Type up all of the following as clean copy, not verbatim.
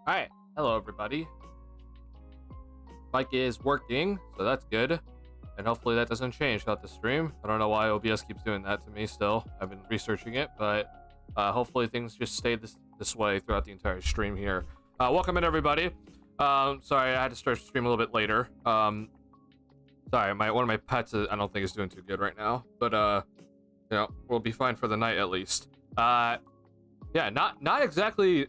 Alright, hello everybody. Mic is working, so that's good. And hopefully that doesn't change throughout the stream. I don't know why OBS keeps doing that to me still. I've been researching it, but hopefully things just stay this way throughout the entire stream here. Welcome in everybody. Sorry, I had to start the stream a little bit later. Sorry, one of my pets I don't think is doing too good right now, but you know, we'll be fine for the night at least. Yeah, not exactly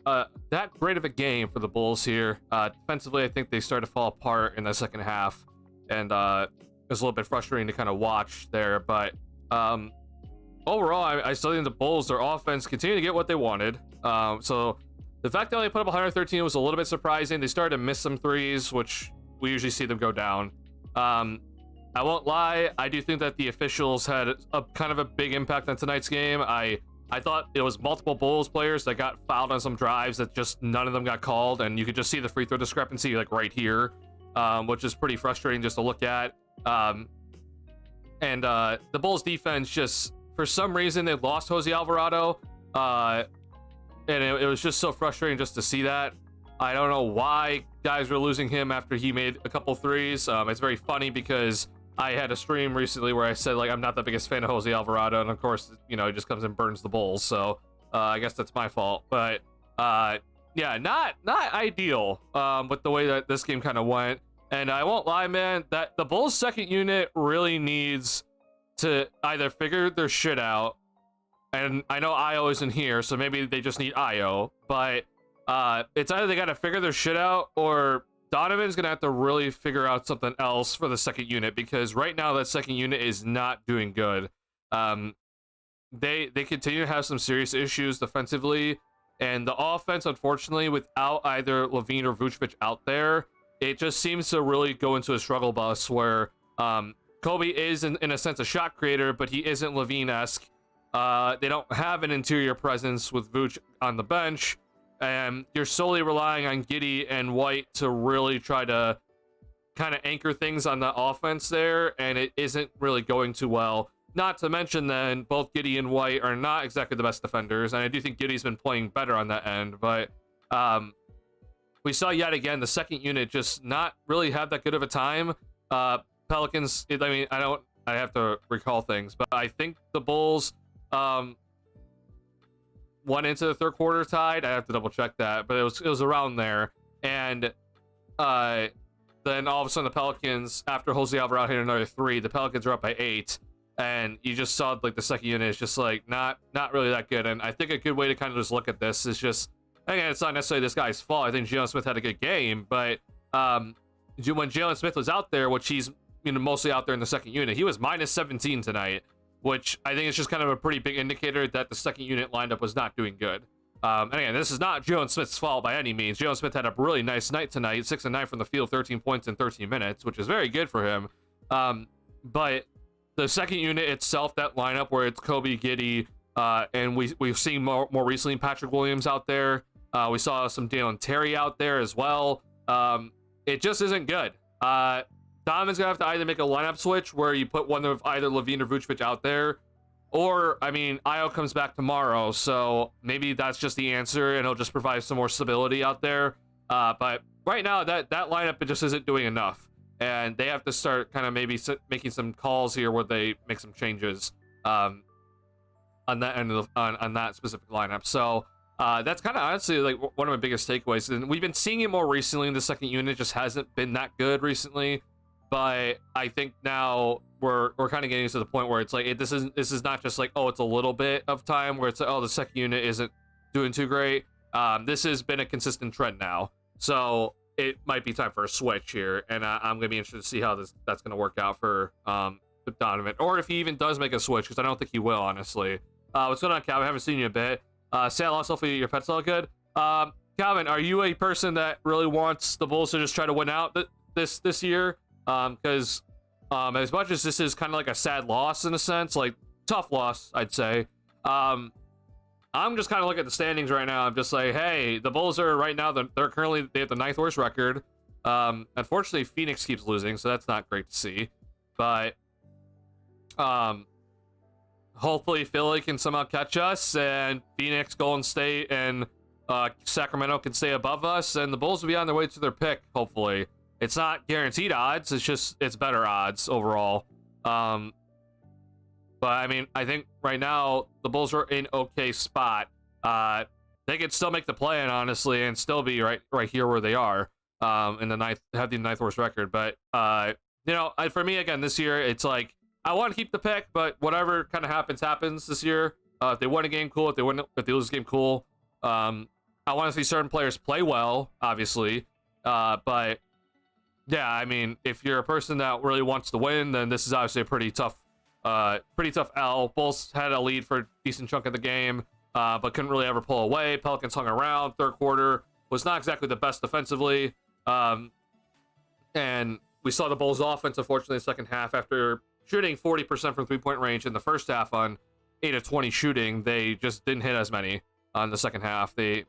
that great of a game for the Bulls here. Defensively, I think they started to fall apart in the second half, and it was a little bit frustrating to kind of watch there. But overall, I still think the Bulls, their offense, continue to get what they wanted. So the fact that they put up 113 was a little bit surprising. They started to miss some threes, which we usually see them go down. I won't lie, I do think that the officials had a kind of a big impact on tonight's game. I thought it was multiple Bulls players that got fouled on some drives that just none of them got called, and you could just see the free throw discrepancy like right here, which is pretty frustrating just to look at. The Bulls defense just, for some reason, they lost Jose Alvarado, and it was just so frustrating just to see that. I don't know why guys were losing him after he made a couple threes. It's very funny because I had a stream recently where I said, like, I'm not the biggest fan of Jose Alvarado, and of course, you know, he just comes and burns the Bulls, so I guess that's my fault. But yeah, not ideal with the way that this game kind of went. And I won't lie, man, that the Bulls second unit really needs to either figure their shit out, and I know Io isn't here, so maybe they just need Io, but it's either they got to figure their shit out, or Donovan's gonna have to really figure out something else for the second unit, because right now that second unit is not doing good. They continue to have some serious issues defensively, and the offense, unfortunately, without either Levine or Vucevic out there, it just seems to really go into a struggle bus where Kobe is in a sense a shot creator, but he isn't Levine-esque. They don't have an interior presence with Vuce on the bench, and you're solely relying on Giddey and White to really try to kind of anchor things on the offense there, and it isn't really going too well. Not to mention then, both Giddey and White are not exactly the best defenders, and I do think Giddey's been playing better on that end, but we saw yet again the second unit just not really have that good of a time. Pelicans, I mean, I have to recall things, but I think the Bulls went into the third quarter tied. I have to double check that, but it was around there. And then all of a sudden the Pelicans, after Jose Alvarado hit another three, the Pelicans are up by 8, and you just saw like the second unit is just like not really that good. And I think a good way to kind of just look at this is just, again, it's not necessarily this guy's fault. I think Jalen Smith had a good game, but when Jalen Smith was out there, which he's, you know, mostly out there in the second unit, he was minus 17 tonight, which I think is just kind of a pretty big indicator that the second unit lineup was not doing good. And again, this is not Jalen Smith's fault by any means. Jalen Smith had a really nice night tonight, 6 and 9 from the field, 13 points in 13 minutes, which is very good for him. But the second unit itself, that lineup where it's Kobe, Giddey, and we've seen more recently Patrick Williams out there. We saw some Dalen Terry out there as well. It just isn't good. Donovan's gonna have to either make a lineup switch where you put one of either Levine or Vucevic out there, or, I mean, Io comes back tomorrow, so maybe that's just the answer, and it'll just provide some more stability out there. But right now, that lineup, it just isn't doing enough, and they have to start kind of maybe making some calls here where they make some changes on that end of on that specific lineup. So that's kind of honestly like one of my biggest takeaways, and we've been seeing it more recently in the second unit. Just hasn't been that good recently. But I think now we're kind of getting to the point where it's like this is not just like, oh, it's a little bit of time where it's like, oh, the second unit isn't doing too great. This has been a consistent trend now, so it might be time for a switch here, and I'm gonna be interested to see how that's gonna work out for Donovan, or if he even does make a switch, because I don't think he will, honestly. What's going on, Calvin? I haven't seen you in a bit. Sal, also for your pet's all good. Calvin, are you a person that really wants the Bulls to just try to win out this year? Because as much as this is kind of like a sad loss in a sense, like tough loss, I'd say, I'm just kind of looking at the standings right now. I'm just like, hey, the Bulls are right now, they have the 9th worst record. Unfortunately, Phoenix keeps losing, so that's not great to see. But hopefully Philly can somehow catch us, and Phoenix, Golden State, and Sacramento can stay above us, and the Bulls will be on their way to their pick, hopefully. It's not guaranteed odds, it's better odds overall. But I mean, I think right now the Bulls are in okay spot. They could still make the play-in, honestly, and still be right here where they are. In the ninth, have the ninth worst record. But you know, for me again this year, it's like I want to keep the pick, but whatever kind of happens this year. If they win a game, cool. If they lose a game, cool. I want to see certain players play well, obviously. But yeah, I mean, if you're a person that really wants to win, then this is obviously a pretty tough L. Bulls had a lead for a decent chunk of the game, but couldn't really ever pull away. Pelicans hung around. Third quarter was not exactly the best defensively. And we saw the Bulls' offense, unfortunately, in the second half. After shooting 40% from three-point range in the first half on 8 of 20 shooting, they just didn't hit as many on the second half. The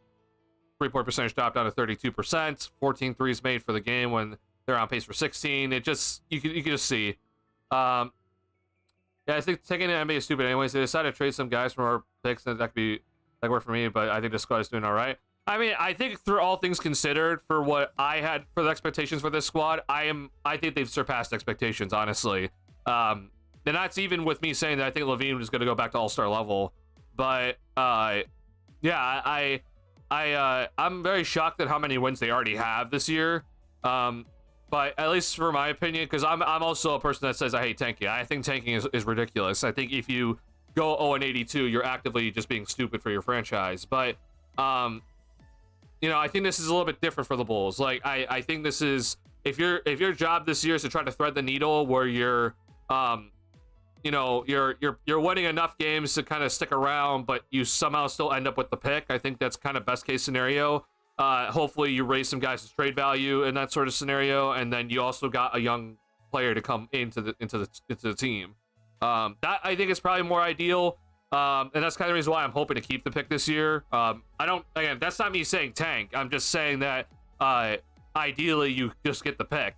three-point percentage dropped down to 32%. 14 threes made for the game when they're on pace for 16. It just, you can just see. Yeah, I think taking the NBA is stupid anyways. They decided to trade some guys from our picks, and that could work for me, but I think this squad is doing all right. I mean, I think through all things considered, for what I had for the expectations for this squad, I think they've surpassed expectations, honestly. And that's even with me saying that I think Levine is going to go back to all-star level. But yeah, I'm very shocked at how many wins they already have this year. But at least for my opinion, because I'm also a person that says I hate tanking. I think tanking is ridiculous. I think if you go 0-82, you're actively just being stupid for your franchise. But you know, I think this is a little bit different for the Bulls. Like I think this is, if your job this year is to try to thread the needle where you're you know, you're winning enough games to kind of stick around, but you somehow still end up with the pick. I think that's kind of best case scenario. Hopefully you raise some guys' trade value in that sort of scenario, and then you also got a young player to come into the team. That I think is probably more ideal. And that's kind of the reason why I'm hoping to keep the pick this year. Again, that's not me saying tank. I'm just saying that ideally you just get the pick.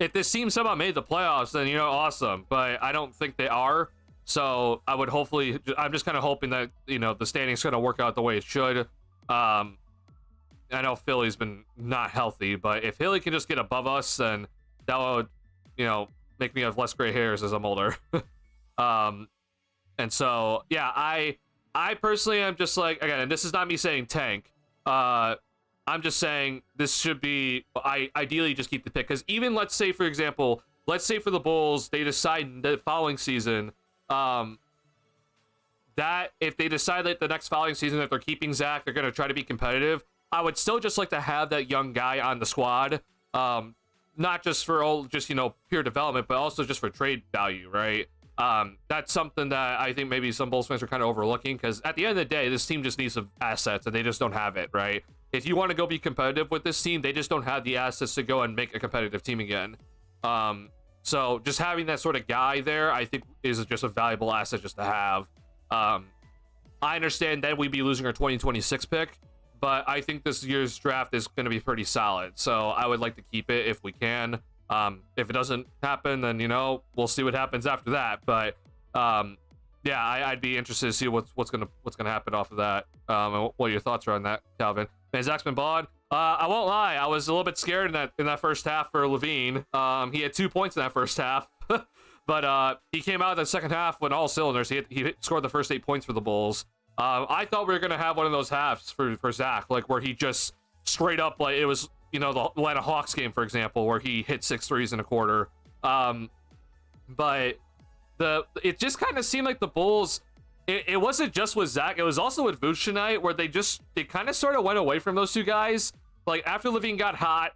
If this team somehow made the playoffs, then, you know, awesome. But I don't think they are. So I'm just kind of hoping that, you know, the standings going to work out the way it should. I know Philly's been not healthy, but if Philly can just get above us, then that would, you know, make me have less gray hairs as I'm older. And so, yeah, I personally am just like, again, and this is not me saying tank. I'm just saying this should be, I ideally just keep the pick. Because even, let's say, for example, let's say for the Bulls, they decide the following season, that if they decide that the next following season that they're keeping Zach, they're going to try to be competitive, I would still just like to have that young guy on the squad. Not just for you know, pure development, but also just for trade value, right? That's something that I think maybe some Bulls fans are kind of overlooking, because at the end of the day, this team just needs some assets, and they just don't have it, right? If you want to go be competitive with this team, they just don't have the assets to go and make a competitive team again. So just having that sort of guy there, I think, is just a valuable asset just to have. I understand that we'd be losing our 2026 pick, but I think this year's draft is going to be pretty solid. So I would like to keep it if we can. If it doesn't happen, then, you know, we'll see what happens after that. But yeah, I'd be interested to see what's gonna happen off of that. And what your thoughts are on that, Calvin? Man, Zach's been balling. I won't lie, I was a little bit scared in that first half for Levine. He had 2 points in that first half, but he came out in the second half with all cylinders. He scored the first 8 points for the Bulls. I thought we were gonna have one of those halves for Zach, like where he just straight up, like it was, you know, the Atlanta Hawks game, for example, where he hit 6 threes in a quarter. But it just kind of seemed like the Bulls, it wasn't just with Zach, it was also with Vooch tonight, where they kind of sort of went away from those two guys. Like after Levine got hot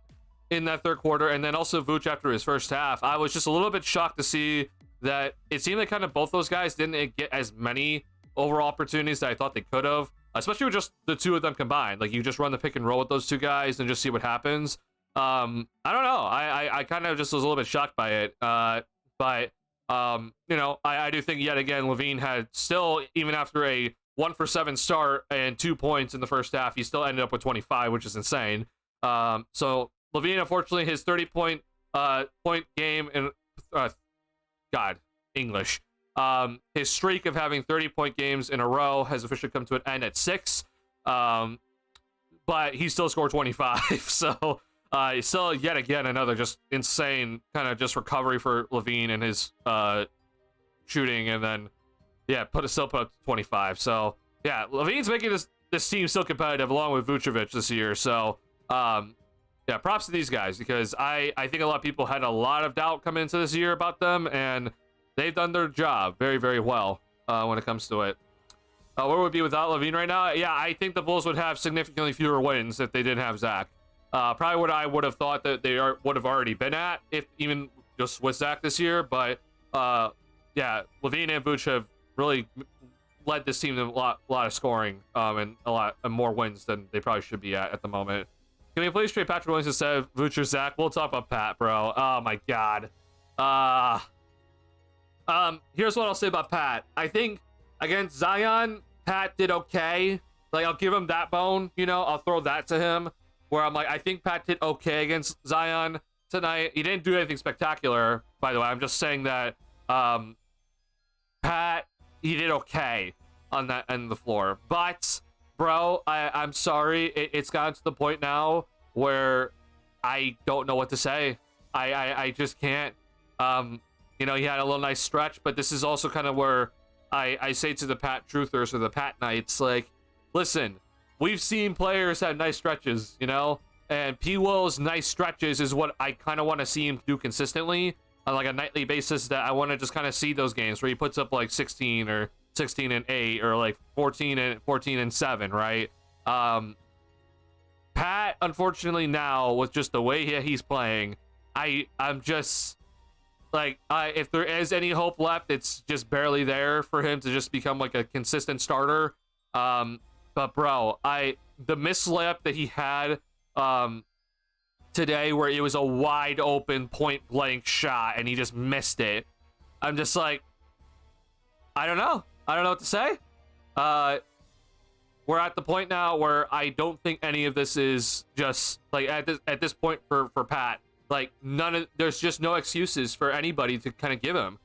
in that third quarter, and then also Vooch after his first half, I was just a little bit shocked to see that it seemed like kind of both those guys didn't get as many overall opportunities that I thought they could have, especially with just the two of them combined. Like you just run the pick and roll with those two guys and just see what happens. I don't know. I kind of just was a little bit shocked by it. But you know, I do think yet again Levine had still, even after a 1-for-7 start and 2 points in the first half, he still ended up with 25, which is insane. So Levine, unfortunately, his 30-point game in his streak of having 30-point games in a row has officially come to an end at 6. But he still scored 25. So still yet again another just insane kind of just recovery for Levine and his shooting, and then still put up 25. So yeah, Levine's making this team still competitive along with Vucevic this year. So yeah, props to these guys, because I think a lot of people had a lot of doubt coming into this year about them, and they've done their job very, very well when it comes to it. Where would we be without Levine right now? Yeah, I think the Bulls would have significantly fewer wins if they didn't have Zach. Probably what I would have thought that they would have already been at, if even just with Zach this year. But yeah, Levine and Vooch have really led this team to a lot of scoring and a lot more wins than they probably should be at the moment. Can we please trade Patrick Williams instead of Vooch or Zach? We'll talk about Pat, bro. Oh my god. Here's what I'll say about Pat. I think against Zion, Pat did okay. Like, I'll give him that bone, you know, I'll throw that to him, where I'm like, I think Pat did okay against Zion tonight. He didn't do anything spectacular, by the way. I'm just saying that Pat, he did okay on that end of the floor. But bro, I'm sorry, it's gotten to the point now where I don't know what to say. I just can't. You know, he had a little nice stretch, but this is also kind of where I say to the Pat truthers or the Pat Knights, like, listen, we've seen players have nice stretches, you know, and P. Will's nice stretches is what I kind of want to see him do consistently on like a nightly basis. That I want to just kind of see those games where he puts up like 16 or 16 and 8 or like 14 and 7, right? Pat, unfortunately, now with just the way he's playing, I'm just like, if there is any hope left, it's just barely there for him to just become like a consistent starter. But bro, the missed layup that he had today, where it was a wide open point blank shot and he just missed it, I'm just like, I don't know what to say. We're at the point now where I don't think any of this is just like at this point for Pat. Like, there's just no excuses for anybody to kind of give him.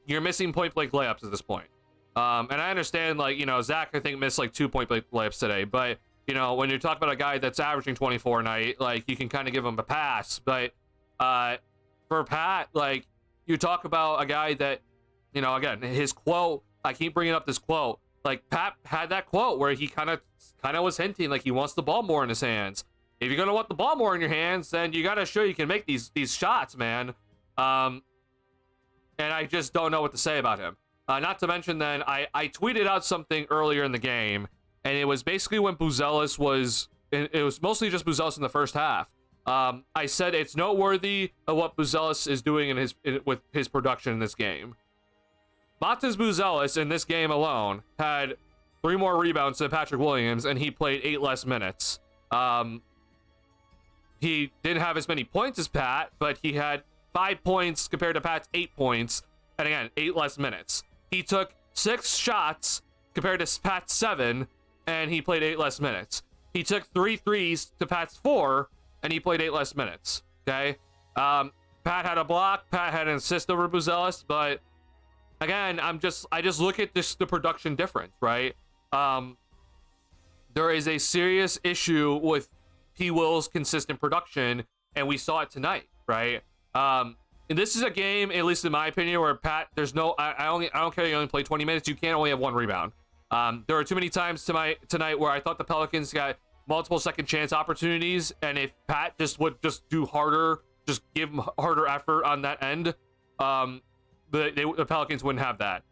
You're missing point blank layups at this point. And I understand, like, you know, Zach, I think, missed like 2 point blank layups today, but you know, when you're talking about a guy that's averaging 24 a night, like, you can kind of give him a pass. But for Pat, like, you talk about a guy that, you know, again, his quote, I keep bringing up this quote, like, Pat had that quote where he kind of was hinting like he wants the ball more in his hands. If you're gonna want the ball more in your hands, then you gotta show you can make these shots, man. And I just don't know what to say about him. Not to mention, then I tweeted out something earlier in the game, and it was basically when Buzelis was. It was mostly just Buzelis in the first half. I said it's noteworthy of what Buzelis is doing with his production in this game. Matas Buzelis in this game alone had 3 more rebounds than Patrick Williams, and he played 8 less minutes. He didn't have as many points as Pat, but he had 5 points compared to Pat's 8 points, and again, 8 less minutes. He took 6 shots compared to Pat's 7, and he played 8 less minutes. He took 3 threes to Pat's 4, and he played 8 less minutes. Okay, Pat had a block, Pat had an assist over Buzelis, but again, I just look at the production difference, right? There is a serious issue with P. Will's consistent production, and we saw it tonight, right? And this is a game, at least in my opinion, where Pat, there's no, I don't care, you only play 20 minutes, you can't only have 1 rebound. There were too many times tonight where I thought the Pelicans got multiple second chance opportunities, and if Pat would do harder, just give him harder effort on that end, the Pelicans wouldn't have that.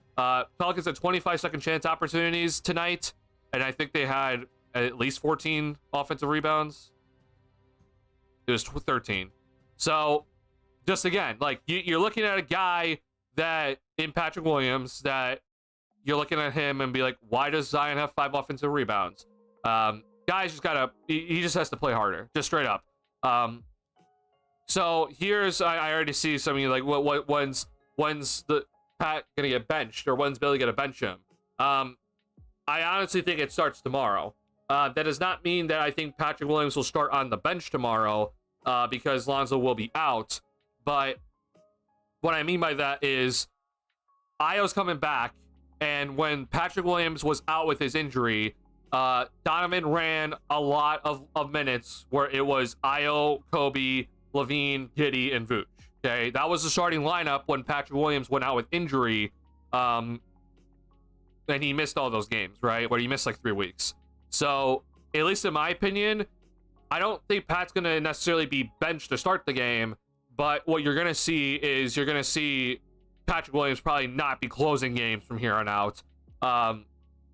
Pelicans had 25 second chance opportunities tonight, and I think they had at least 14 offensive rebounds. It was 13. So, just again, like, you're looking at a guy that, in Patrick Williams, that you're looking at him and be like, why does Zion have 5 offensive rebounds? Guys just gotta, he just has to play harder, just straight up. So here's, I already see something like, when's the Pat gonna get benched, or when's Billy gonna bench him? I honestly think it starts tomorrow. That does not mean that I think Patrick Williams will start on the bench tomorrow, because Lonzo will be out. But what I mean by that is Io's coming back, and when Patrick Williams was out with his injury, Donovan ran a lot of minutes where it was Io, Kobe, Levine, Giddey, and Vooch. Okay, that was the starting lineup when Patrick Williams went out with injury. And he missed all those games, right? Where he missed like 3 weeks. So, at least in my opinion, I don't think Pat's going to necessarily be benched to start the game. But what you're going to see is you're going to see Patrick Williams probably not be closing games from here on out.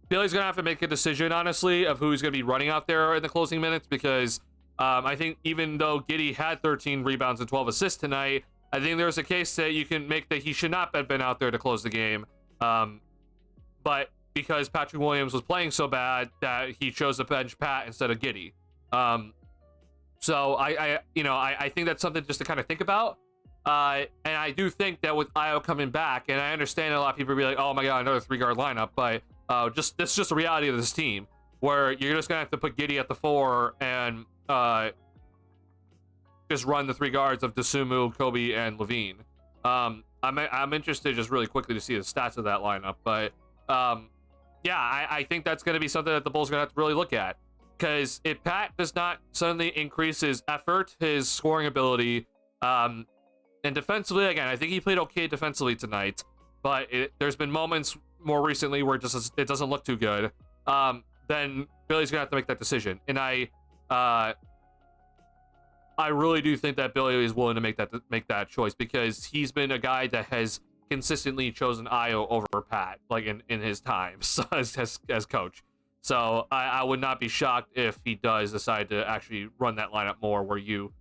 Billy's going to have to make a decision, honestly, of who's going to be running out there in the closing minutes because I think even though Giddey had 13 rebounds and 12 assists tonight, I think there's a case that you can make that he should not have been out there to close the game. But because Patrick Williams was playing so bad that he chose to bench Pat instead of Giddey. So I think that's something just to kind of think about. And I do think that with Io coming back, and I understand a lot of people will be like, oh my god, another 3-guard lineup, but that's just the reality of this team, where you're just gonna have to put Giddey at the 4 and just run the 3 guards of Dosunmu, Kobe, and Levine. I'm interested just really quickly to see the stats of that lineup, but yeah, I think that's gonna be something that the Bulls are gonna have to really look at, because if Pat does not suddenly increase his effort, his scoring ability, and defensively, again, I think he played okay defensively tonight, but there's been moments more recently where it doesn't look too good. Then Billy's gonna have to make that decision, and I really do think that Billy is willing to make that choice, because he's been a guy that has consistently chosen Io over Pat, like in his times as coach. So I would not be shocked if he does decide to actually run that lineup more, where you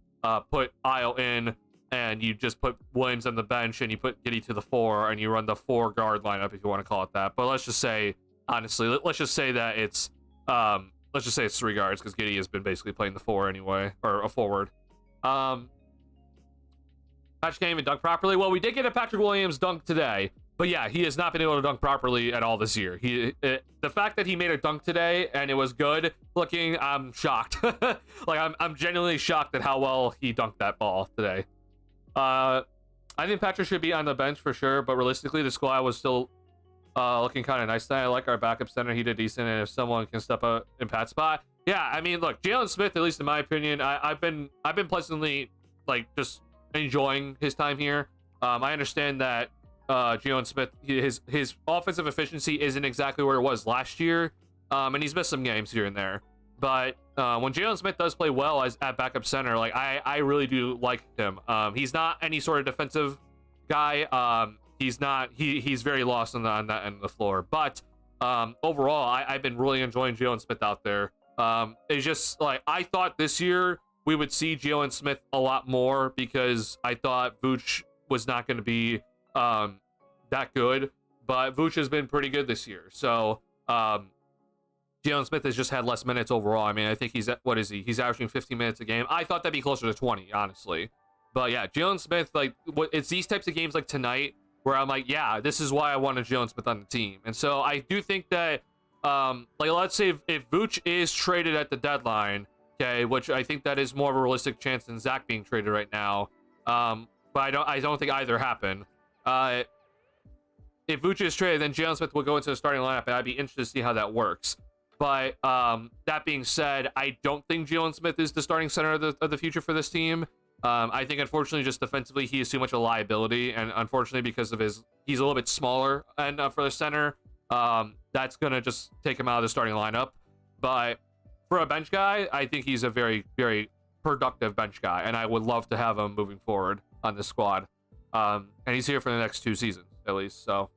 put Io in and you just put Williams on the bench and you put Giddey to the 4 and you run the 4-guard lineup, if you want to call it that. But let's just say, honestly, let's just say that it's 3 guards, because Giddey has been basically playing the 4 anyway, or a forward. Patrick can't even dunk properly. Well, we did get a Patrick Williams dunk today, but yeah, he has not been able to dunk properly at all this year. The fact that he made a dunk today and it was good looking, I'm shocked. Like I'm genuinely shocked at how well he dunked that ball today. I think Patrick should be on the bench for sure, but realistically, the squad was still looking kind of nice tonight. I like our backup center; he did decent, and if someone can step up in Pat's spot, yeah. I mean, look, Jalen Smith, at least in my opinion, I've been pleasantly like just enjoying his time here. I understand that Jalen Smith, his offensive efficiency isn't exactly where it was last year, and he's missed some games here and there. But when Jalen Smith does play well at backup center, like I really do like him. He's not any sort of defensive guy. He's very lost on that end of the floor. But overall, I've been really enjoying Jalen Smith out there. It's just like I thought this year we would see Jalen Smith a lot more, because I thought Vooch was not going to be that good, but Vooch has been pretty good this year. So Jalen Smith has just had less minutes overall. I mean, I think he's he's averaging 15 minutes a game. I thought that'd be closer to 20, honestly. But yeah, Jalen Smith, like, it's these types of games like tonight where I'm like, yeah, this is why I wanted Jalen Smith on the team. And so I do think that like, let's say if Vooch is traded at the deadline, okay, which I think that is more of a realistic chance than Zach being traded right now. But I don't think either happen. If Vooch is traded, then Jalen Smith will go into the starting lineup, and I'd be interested to see how that works. But that being said, I don't think Jalen Smith is the starting center of the future for this team. I think, unfortunately, just defensively, he is too much a liability, and unfortunately, because of he's a little bit smaller and for the center, that's gonna just take him out of the starting lineup. But for a bench guy, I think he's a very, very productive bench guy, and I would love to have him moving forward on this squad. And he's here for the next 2 seasons at least. So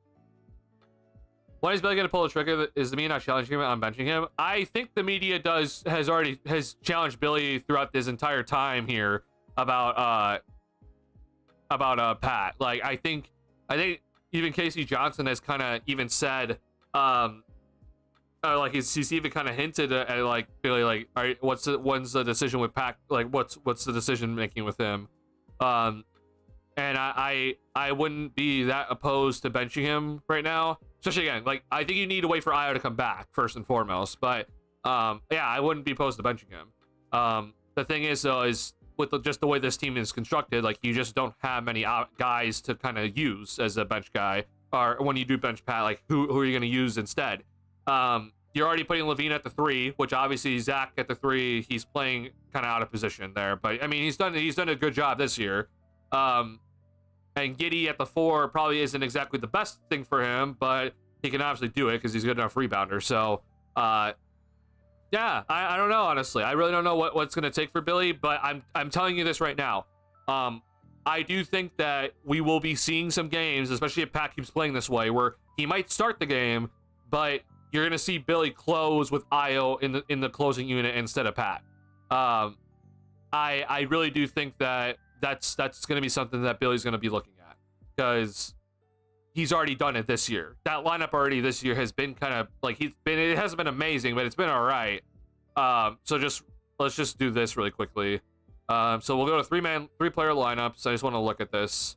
when is Billy going to pull the trigger? Is the media not challenging him on benching him? I think the media has challenged Billy throughout this entire time here about Pat. Like I think even Casey Johnson has kind of even said like he's even kind of hinted at like Billy, like, all right, when's the decision with Pat? Like what's the decision making with him? And I wouldn't be that opposed to benching him right now. Especially, again, like, I think you need to wait for Io to come back, first and foremost. But, yeah, I wouldn't be opposed to benching him. The thing is, though, is with just the way this team is constructed, like, you just don't have many guys to kind of use as a bench guy. Or when you do bench Pat, like, who are you going to use instead? you're already putting Levine at the 3, which obviously Zach at the 3, he's playing kind of out of position there. But I mean, he's done a good job this year. And Giddey at the 4 probably isn't exactly the best thing for him, but he can obviously do it because he's a good enough rebounder. So, yeah, I don't know, honestly. I really don't know what's going to take for Billy, but I'm telling you this right now. I do think that we will be seeing some games, especially if Pat keeps playing this way, where he might start the game, but you're going to see Billy close with Io in the closing unit instead of Pat. I really do think that that's going to be something that Billy's going to be looking at, because he's already done it this year. That lineup already this year has been kind of like it hasn't been amazing, but it's been all right. So let's just do this really quickly. So we'll go to 3-player lineups. I just want to look at this.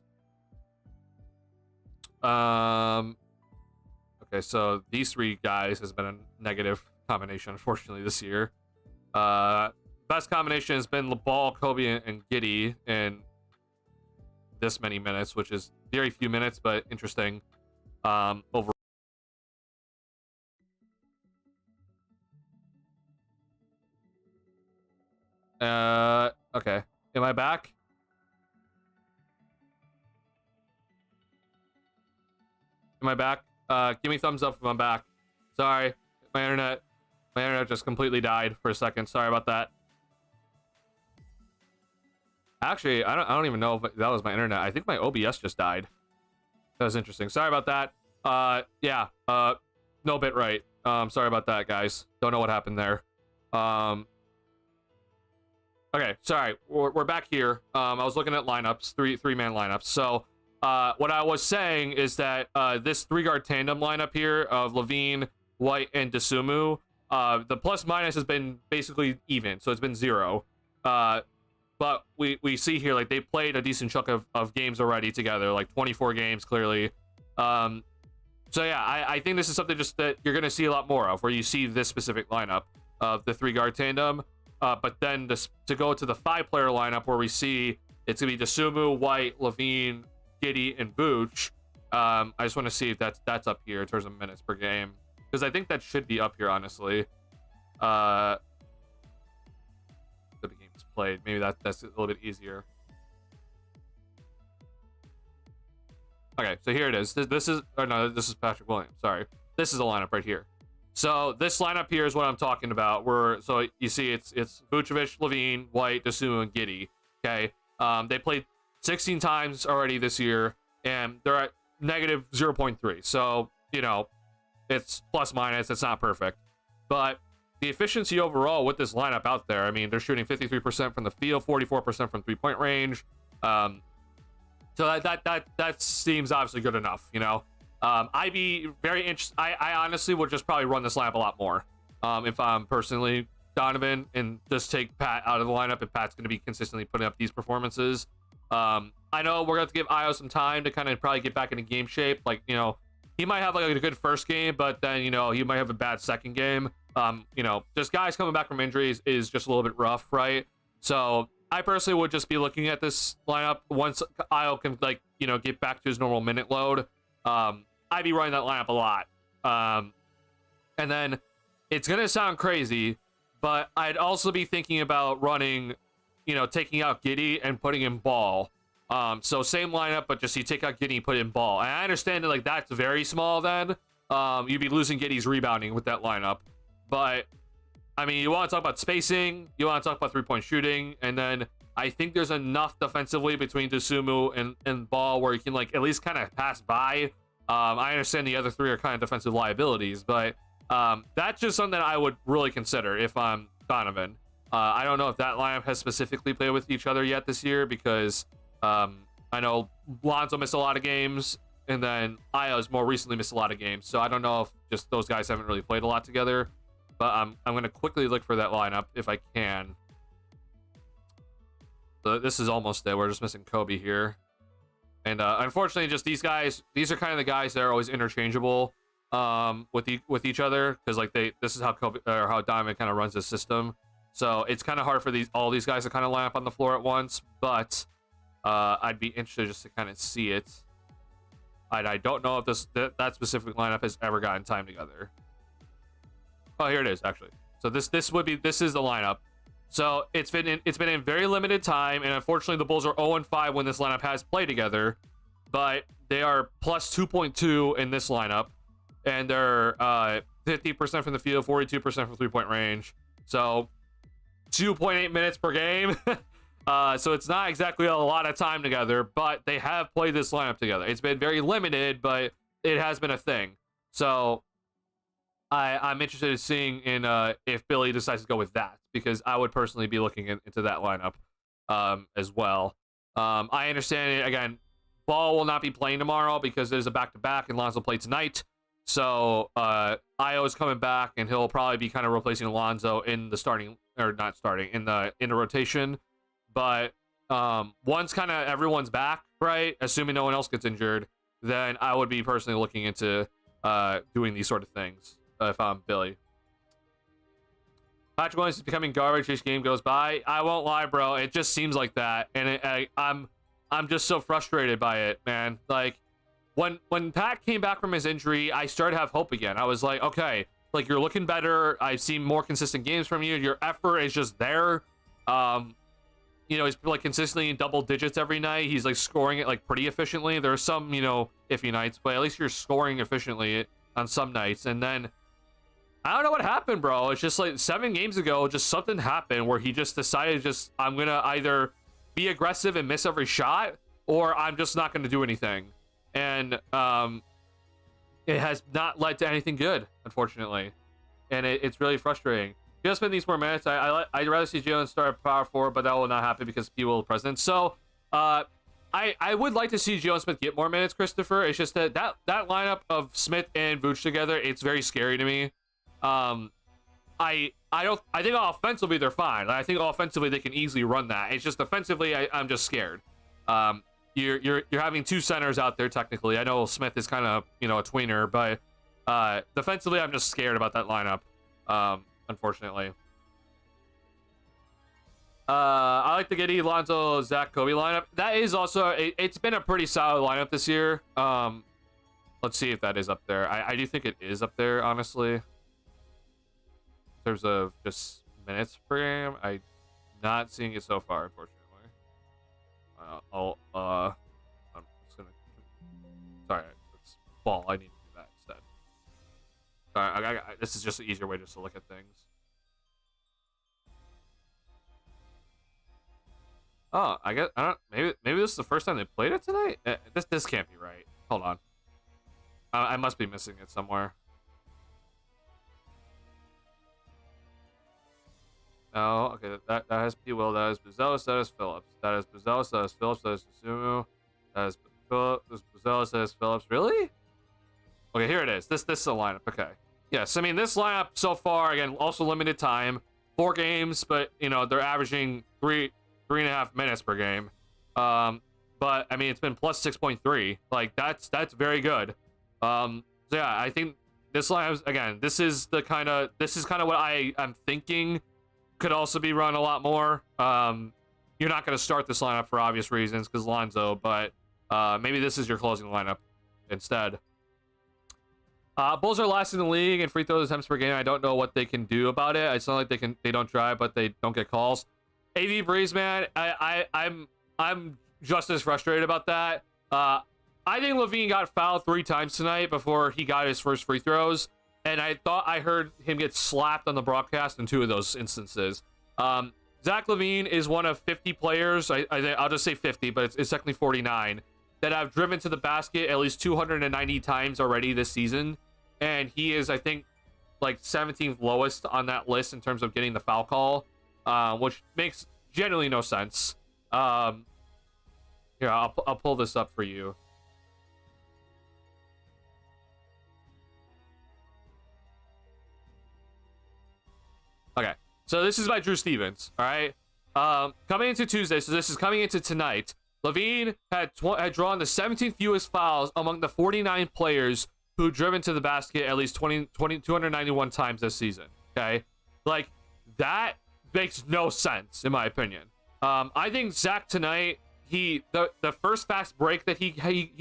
Okay, so these 3 guys has been a negative combination, unfortunately, this year. Best combination has been LeBall, Kobe, and Giddey in this many minutes, which is very few minutes, but interesting. Overall. Okay. Am I back? Am I back? Give me thumbs up if I'm back. Sorry, my internet just completely died for a second. Sorry about that. Actually, I don't even know if that was my internet. I think my OBS just died. That was interesting. Sorry about that. Yeah. No bit right. Sorry about that, guys. Don't know what happened there. Okay, sorry. We're back here. I was looking at lineups, three-man lineups. So, what I was saying is that this 3-guard tandem lineup here of Levine, White, and Dosunmu, the plus minus has been basically even, so it's been 0. But we see here, like, they played a decent chunk of games already together, like 24 games clearly. So yeah, I think this is something just that you're gonna see a lot more of, where you see this specific lineup of the 3-guard tandem. But then to go to the 5-player lineup where we see it's gonna be Dosunmu, White, Levine, Giddey, and Vooch. I just want to see if that's up here in terms of minutes per game, because I think that should be up here, honestly. The games played, maybe that's a little bit easier. Okay, so here it is. This is Patrick Williams. Sorry, this is a lineup right here. So this lineup here is what I'm talking about. So you see it's Vucevic, Levine, White, Dosunmu, and Giddey. Okay, they played 16 times already this year, and they're at negative 0.3. So, you know, it's plus minus. It's not perfect, but the efficiency overall with this lineup out there, I mean, they're shooting 53% from the field, 44% from 3-point range. So that seems obviously good enough, you know. I'd be very interested. I honestly would just probably run this lineup a lot more if I'm personally Donovan, and just take Pat out of the lineup if Pat's going to be consistently putting up these performances. I know we're going to have to give Io some time to kind of probably get back into game shape. Like, you know, he might have like a good first game, but then, you know, he might have a bad second game. You know, just guys coming back from injuries is just a little bit rough, right? So I personally would just be looking at this lineup once Io can, like, you know, get back to his normal minute load. I'd be running that lineup a lot. And then it's going to sound crazy, but I'd also be thinking about running, you know, taking out Giddey and putting in Ball. So same lineup, but just you take out Giddey and put in Ball. And I understand that, like, that's very small then. You'd be losing Giddey's rebounding with that lineup. But, I mean, you want to talk about spacing, you want to talk about 3-point shooting, and then I think there's enough defensively between Dosunmu and Ball where you can, like, at least kind of pass by. I understand the other 3 are kind of defensive liabilities, but that's just something I would really consider if I'm Donovan. I don't know if that lineup has specifically played with each other yet this year, because I know Lonzo missed a lot of games, and then Io's more recently missed a lot of games. So I don't know if just those guys haven't really played a lot together. But I'm going to quickly look for that lineup if I can. So this is almost there. We're just missing Kobe here. And unfortunately, just these guys, these are kind of the guys that are always interchangeable with each other, because like this is how Kobe or how Diamond kind of runs his system. So it's kind of hard for all these guys to kind of line up on the floor at once. But I'd be interested just to kind of see it. I don't know if that specific lineup has ever gotten time together. Oh, here it is actually. So this is the lineup. So it's been in very limited time, and unfortunately the Bulls are 0-5 when this lineup has played together, but they are plus 2.2 in this lineup, and they're 50% from the field, 42% from 3-point range. So 2.8 minutes per game. So it's not exactly a lot of time together, but they have played this lineup together. It's been very limited, but it has been a thing. So I'm interested in seeing if Billy decides to go with that, because I would personally be looking into that lineup as well. I understand it. Again, Ball will not be playing tomorrow because there's a back-to-back, and Lonzo played tonight. So Io is coming back, and he'll probably be kind of replacing Lonzo in the starting, or not starting, in the rotation. But once kind of everyone's back, right, assuming no one else gets injured, then I would be personally looking into doing these sort of things if I'm Billy. Patrick Williams is becoming garbage each game goes by. I won't lie, bro. It just seems like that, and I'm just so frustrated by it, man. Like when Pat came back from his injury, I started to have hope again. I was like, okay, like you're looking better. I've seen more consistent games from you. Your effort is just there. You know, he's like consistently in double digits every night. He's like scoring it like pretty efficiently. There are some, you know, iffy nights, but at least you're scoring efficiently on some nights. And then I don't know what happened, bro. It's just like 7 games ago, just something happened where he just decided I'm going to either be aggressive and miss every shot, or I'm just not going to do anything. And it has not led to anything good, unfortunately. And it's really frustrating. Jalen Smith needs more minutes. I'd rather see Jalen start at power forward, but that will not happen because P will present. So I would like to see Jalen Smith get more minutes, Christopher. It's just that lineup of Smith and Vooch together, it's very scary to me. I think offensively they're fine. I think offensively they can easily run that. It's just defensively I'm just scared. You're having 2 centers out there technically. I know Smith is kind of, you know, a tweener, but defensively I'm just scared about that lineup. Unfortunately. I like the Giddey, Lonzo, Zach, Kobe lineup. That is also it's been a pretty solid lineup this year. Let's see if that is up there. I do think it is up there, honestly. In terms of just minutes per game, I'm not seeing it so far, unfortunately. I'm just gonna. Sorry, it's Ball. I need to do that instead. Sorry, this is just an easier way just to look at things. Oh, I don't. Maybe this is the first time they played it tonight. This can't be right. Hold on. I must be missing it somewhere. No, okay, that has P. Will, that is Buzelis, that is Phillips. That is Buzelis, that is Phillips, that is Sumu, that is Buzelis, that is Phillips. Really? Okay, here it is. This is the lineup. Okay. Yes, I mean, this lineup so far, again, also limited time. 4 games, but, you know, they're averaging 3.5 minutes per game. But, I mean, it's been plus 6.3. Like, that's very good. So, yeah, I think this lineup, again, this is kind of what I'm thinking could also be run a lot more. You're not going to start this lineup for obvious reasons because Lonzo, but maybe this is your closing lineup instead. Bulls are last in the league in free throw attempts per game. I don't know what they can do about it. It's not like they don't try, but they don't get calls. AV Breeze, man, I'm just as frustrated about that. I think Levine got fouled 3 times tonight before he got his first free throws. And I thought I heard him get slapped on the broadcast in 2 of those instances. Zach LaVine is one of 50 players, I'll just say 50, but it's technically 49, that have driven to the basket at least 290 times already this season. And he is, I think, like 17th lowest on that list in terms of getting the foul call, which makes generally no sense. Here, I'll pull this up for you. Okay, so this is by Drew Stevens, all right? Coming into Tuesday, so this is coming into tonight, Levine had drawn the 17th fewest fouls among the 49 players who driven to the basket at least 291 times this season, okay? Like, that makes no sense, in my opinion. I think Zach tonight, the first fast break that he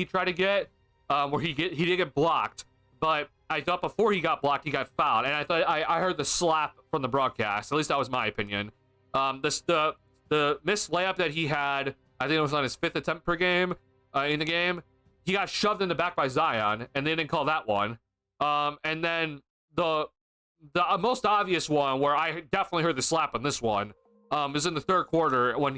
tried to get, where he did get blocked, but I thought before he got blocked, he got fouled, and I thought I heard the slap from the broadcast. At least that was my opinion. The missed layup that he had, I think it was on his 5th attempt per game in the game. He got shoved in the back by Zion, and they didn't call that one. And then the most obvious one, where I definitely heard the slap on this one, is in the 3rd quarter when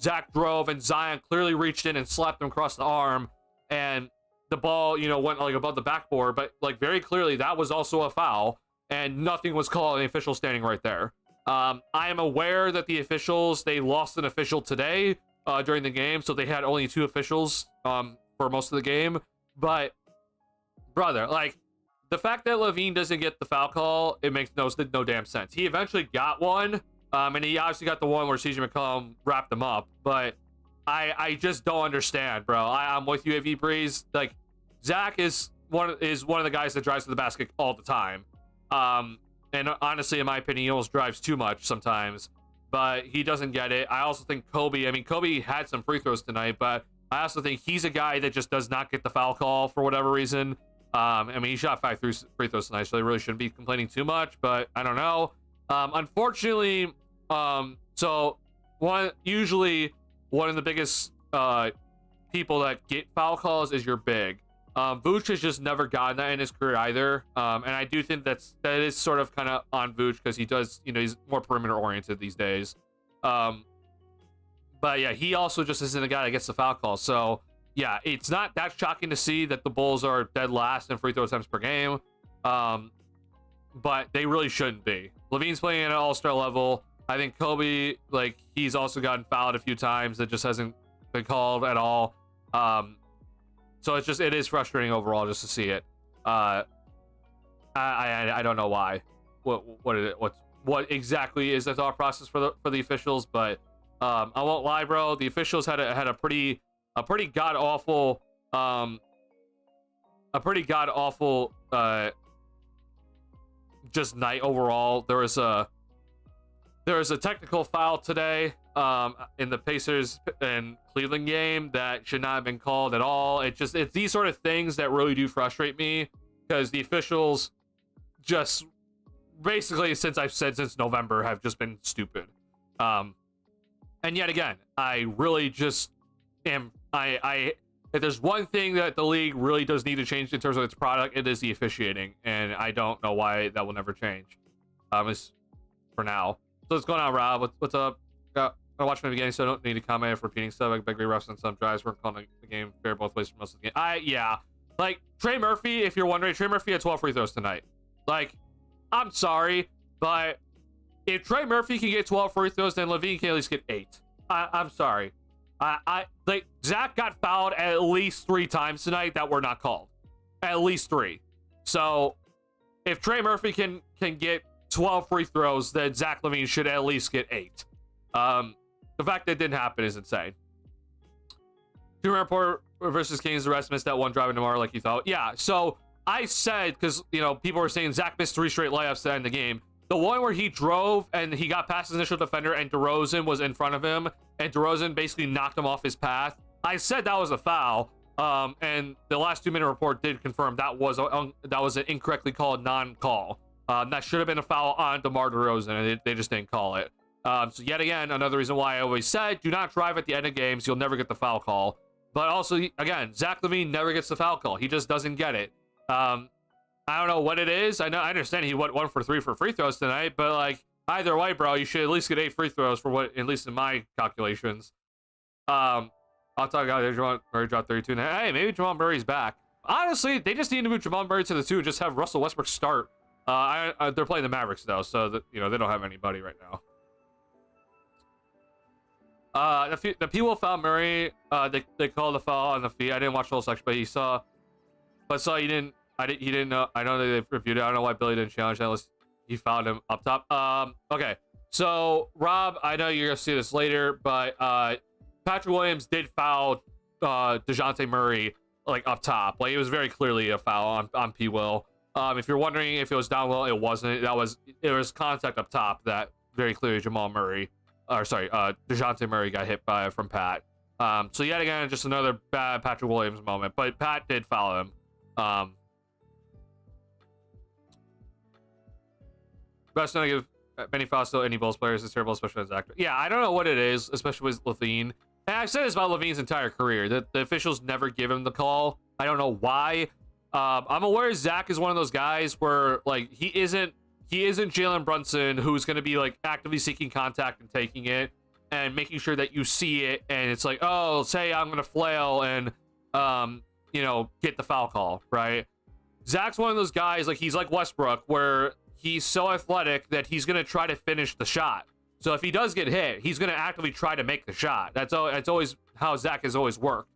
Zach drove and Zion clearly reached in and slapped him across the arm, and the ball, went like above the backboard, but like very clearly that was also a foul, and nothing was called, and the official standing right there. I am aware that the officials, they lost an official today during the game, so they had only 2 officials for most of the game. But brother, like, the fact that LaVine doesn't get the foul call, it makes no damn sense. He eventually got one, and he obviously got the one where CJ McCollum wrapped him up, but I just don't understand, bro. I'm with you, AV Breeze. Like, Zach is one of the guys that drives to the basket all the time. And honestly, in my opinion, he almost drives too much sometimes, but he doesn't get it. I also think Kobe had some free throws tonight, but I also think he's a guy that just does not get the foul call for whatever reason. He shot 5 free throws tonight, so they really shouldn't be complaining too much, but I don't know. Unfortunately, so usually one of the biggest people that get foul calls is your big. Vooch has just never gotten that in his career either, and I do think that is sort of kind of on Vooch, because he does, he's more perimeter oriented these days. But yeah, he also just isn't the guy that gets the foul call. So yeah, it's not that shocking to see that the Bulls are dead last in free throw attempts per game, but they really shouldn't be. LaVine's playing at an all-star level. I think Kobe, like, he's also gotten fouled a few times that just hasn't been called at all. So it is frustrating overall just to see it. I don't know why. What exactly is the thought process for the officials? But I won't lie, bro. The officials had a pretty god awful just night overall. There was a technical foul today in the Pacers and Cleveland game that should not have been called at all. It's these sort of things that really do frustrate me, because the officials just basically, since November, have just been stupid. And yet again, I really just am if there's one thing that the league really does need to change in terms of its product, it is the officiating, and I don't know why that will never change. For now. So what's going on, Rob? What's up? I watched my beginning, so I don't need to comment if repeating stuff. Like, big refs on some drives weren't calling the game fair both ways for most of the game. Yeah. Like, Trey Murphy, if you're wondering, Trey Murphy had 12 free throws tonight. Like, I'm sorry, but if Trey Murphy can get 12 free throws, then LaVine can at least get 8. I'm sorry. Like, Zach got fouled at least 3 times tonight that were not called. At least 3. So, if Trey Murphy can get 12 free throws, then Zach LaVine should at least get 8. The fact that it didn't happen is insane. Two Report versus Kings, the rest missed that one driving tomorrow like you thought. Yeah, so I said, because, people were saying Zach missed 3 straight layups to end the game. The one where he drove and he got past his initial defender and DeRozan was in front of him, and DeRozan basically knocked him off his path. I said that was a foul, and the last 2-minute report did confirm that was an incorrectly called non-call. That should have been a foul on DeMar DeRozan, and they just didn't call it. So yet again, another reason why I always said, do not drive at the end of games. You'll never get the foul call. But also, again, Zach LaVine never gets the foul call. He just doesn't get it. I don't know what it is. I understand he went 1 for 3 for free throws tonight, but like, either way, bro, you should at least get 8 free throws for what, at least in my calculations. I'll talk about it. Jamal Murray dropped 32. Hey, maybe Jamal Murray's back. Honestly, they just need to move Jamal Murray to the 2 and just have Russell Westbrook start. They're playing the Mavericks though, so that, they don't have anybody right now. The people found Murray. They called the foul on the feet. I didn't watch the whole section, but he saw you didn't. He didn't know. I don't know they reviewed it. I don't know why Billy didn't challenge that unless he fouled him up top. Okay. So Rob, I know you're gonna see this later, but Patrick Williams did foul DeJounte Murray like up top. Like, it was very clearly a foul on P. Will. If you're wondering if it was down low, it wasn't. It was contact up top that very clearly DeJounte Murray got hit from Pat. So yet again, just another bad Patrick Williams moment. But Pat did foul him. Best not to give Benny Fossil any Bulls players is terrible, especially as actor. Yeah, I don't know what it is, especially with Levine. And I've said this about Levine's entire career, that the officials never give him the call. I don't know why. I'm aware Zach is one of those guys where, like, he isn't Jalen Brunson, who's going to be, like, actively seeking contact and taking it and making sure that you see it. And it's like, oh, say I'm going to flail and, you know, get the foul call, right? Zach's one of those guys, like, he's like Westbrook, where he's so athletic that he's going to try to finish the shot. So if he does get hit, he's going to actively try to make the shot. That's always how Zach has always worked.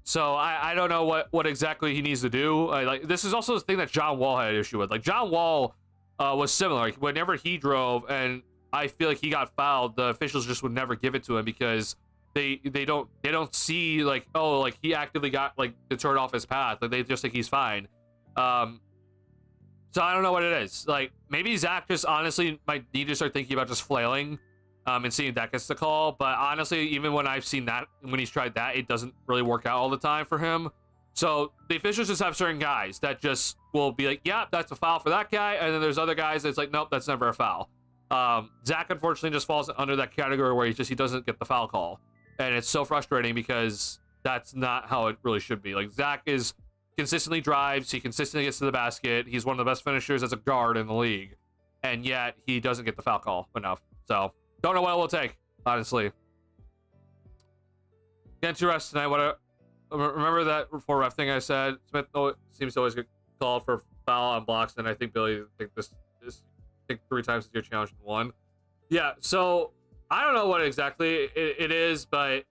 So I don't know what exactly he needs to do. Like, this is also the thing that John Wall had an issue with. Like, John Wall was similar. Like, whenever he drove and I feel like he got fouled, the officials just would never give it to him because they don't see, like, oh, like, he actively got, like, to turn off his path. Like, they just think he's fine. So I don't know what it is. Like, maybe Zach just honestly might need to start thinking about just flailing and seeing if that gets the call. But honestly, even when I've seen that, when he's tried that, it doesn't really work out all the time for him. So the officials just have certain guys that just will be like, yeah, that's a foul for that guy. And then there's other guys that's like, nope, that's never a foul. Zach, unfortunately, just falls under that category where he doesn't get the foul call. And it's so frustrating because that's not how it really should be. Like, Zach is consistently drives, he consistently gets to the basket, he's one of the best finishers as a guard in the league, and yet he doesn't get the foul call enough. So don't know what it will take, honestly. Getting to rest tonight. Remember that 4-ref thing I said? Smith seems to always get called for foul on blocks, and I think Billy think this I think 3 times is your challenge in 1. Yeah, so I don't know what exactly it is, but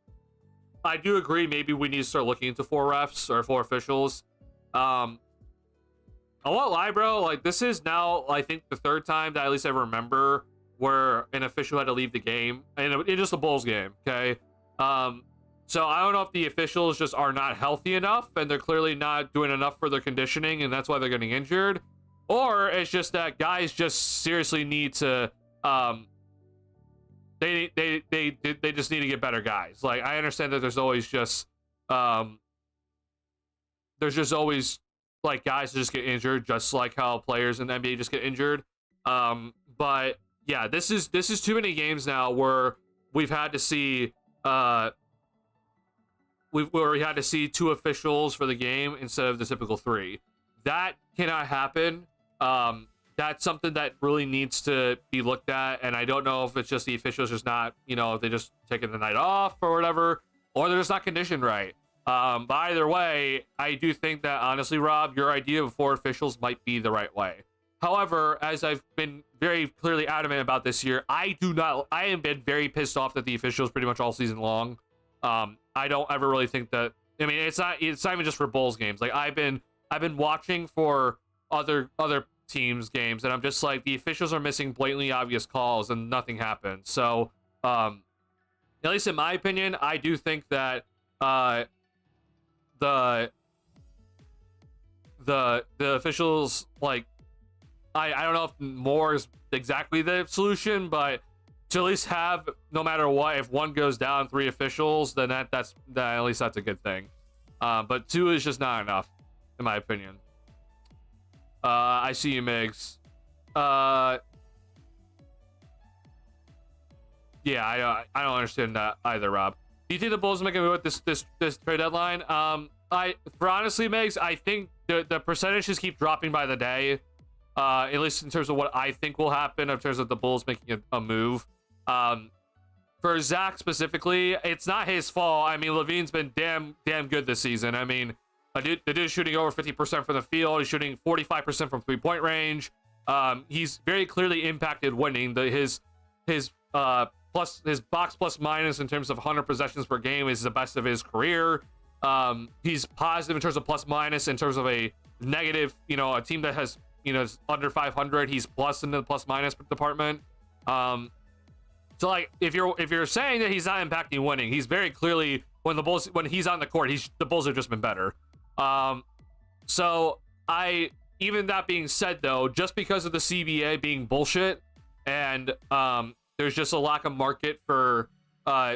I do agree maybe we need to start looking into 4 refs or 4 officials. I won't lie, bro. Like, this is now, I think, the 3rd time that at least I remember where an official had to leave the game, and it's just a Bulls game, okay? So I don't know if the officials just are not healthy enough, and they're clearly not doing enough for their conditioning, and that's why they're getting injured, or it's just that guys just seriously need to, they just need to get better guys. Like, I understand that there's always just, there's just always, like, guys that just get injured, just like how players in the NBA just get injured. But yeah, this is too many games now where we've had to see where we had to see 2 officials for the game instead of the typical 3. That cannot happen. That's something that really needs to be looked at, and I don't know if it's just the officials just not, you know, if they just taking the night off or whatever, or they're just not conditioned right. But either way, I do think that, honestly, Rob, your idea of 4 officials might be the right way. However, as I've been very clearly adamant about this year, I have been very pissed off that the officials pretty much all season long. I don't ever really think that, I mean, it's not even just for Bulls games. Like, I've been watching for other teams' games, and I'm just like, the officials are missing blatantly obvious calls and nothing happens. So, at least in my opinion, I do think that, the officials, like, I don't know if more is exactly the solution, but to at least have, no matter what, if one goes down, 3 officials, then that's at least that's a good thing. But 2 is just not enough, in my opinion. I see you, Migs. Yeah, I don't understand that either, Rob. Do you think the Bulls will make a move with this trade deadline? For honestly, Megs, I think the percentages keep dropping by the day. At least in terms of what I think will happen in terms of the Bulls making a move. For Zach specifically, it's not his fault. I mean, Levine's been damn good this season. I mean, the dude's shooting over 50% from the field. He's shooting 45% from 3-point range. He's very clearly impacted winning. His box plus minus in terms of 100 possessions per game is the best of his career. He's positive in terms of plus minus. In terms of a negative, a team that has, is under 500, he's plus in the plus minus department. So, like, if you're saying that he's not impacting winning, he's very clearly, when he's on the court, the Bulls have just been better. So even that being said, though, just because of the CBA being bullshit, and there's just a lack of market for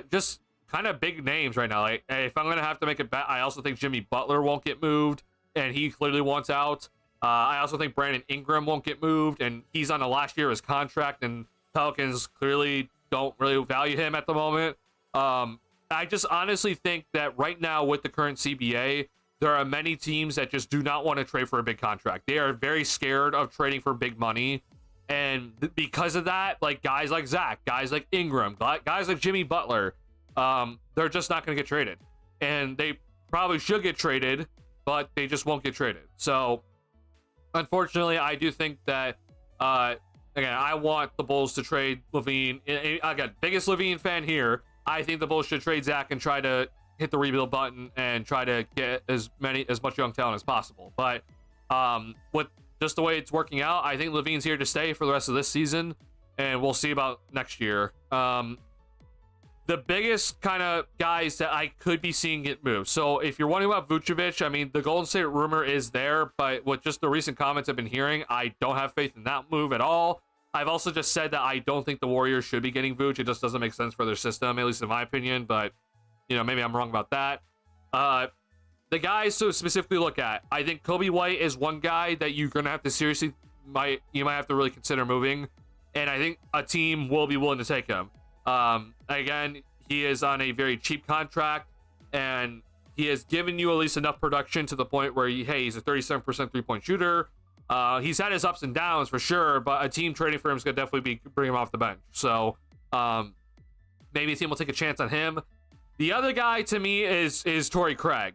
just kind of big names right now. Like, if I'm gonna have to make a bet, I also think Jimmy Butler won't get moved, and he clearly wants out. I also think Brandon Ingram won't get moved, and he's on the last year of his contract, and Pelicans clearly don't really value him at the moment. I just honestly think that right now with the current CBA, there are many teams that just do not want to trade for a big contract. They are very scared of trading for big money. And because of that, like guys like Zach, guys like Ingram, guys like Jimmy Butler, they're just not going to get traded. And they probably should get traded, but they just won't get traded. So, unfortunately, I do think that, again, I want the Bulls to trade LaVine. Again, biggest LaVine fan here. I think the Bulls should trade Zach and try to hit the rebuild button and try to get as much young talent as possible. But with just the way it's working out, I think LaVine's here to stay for the rest of this season, and we'll see about next year. The biggest kind of guys that I could be seeing get moved. So if you're wondering about Vucevic, I mean, the Golden State rumor is there, but with just the recent comments I've been hearing, I don't have faith in that move at all. I've also just said that I don't think the Warriors should be getting Vooch. It just doesn't make sense for their system, at least in my opinion, but, you know, maybe I'm wrong about that. The guys to specifically look at, I think Kobe White is one guy that you're going to have to seriously, you might have to really consider moving, and I think a team will be willing to take him. Again, he is on a very cheap contract, and he has given you at least enough production to the point where, he's a 37% three-point shooter. He's had his ups and downs for sure, but a team trading for him is going to definitely be bring him off the bench. So maybe a team will take a chance on him. The other guy to me is Torrey Craig.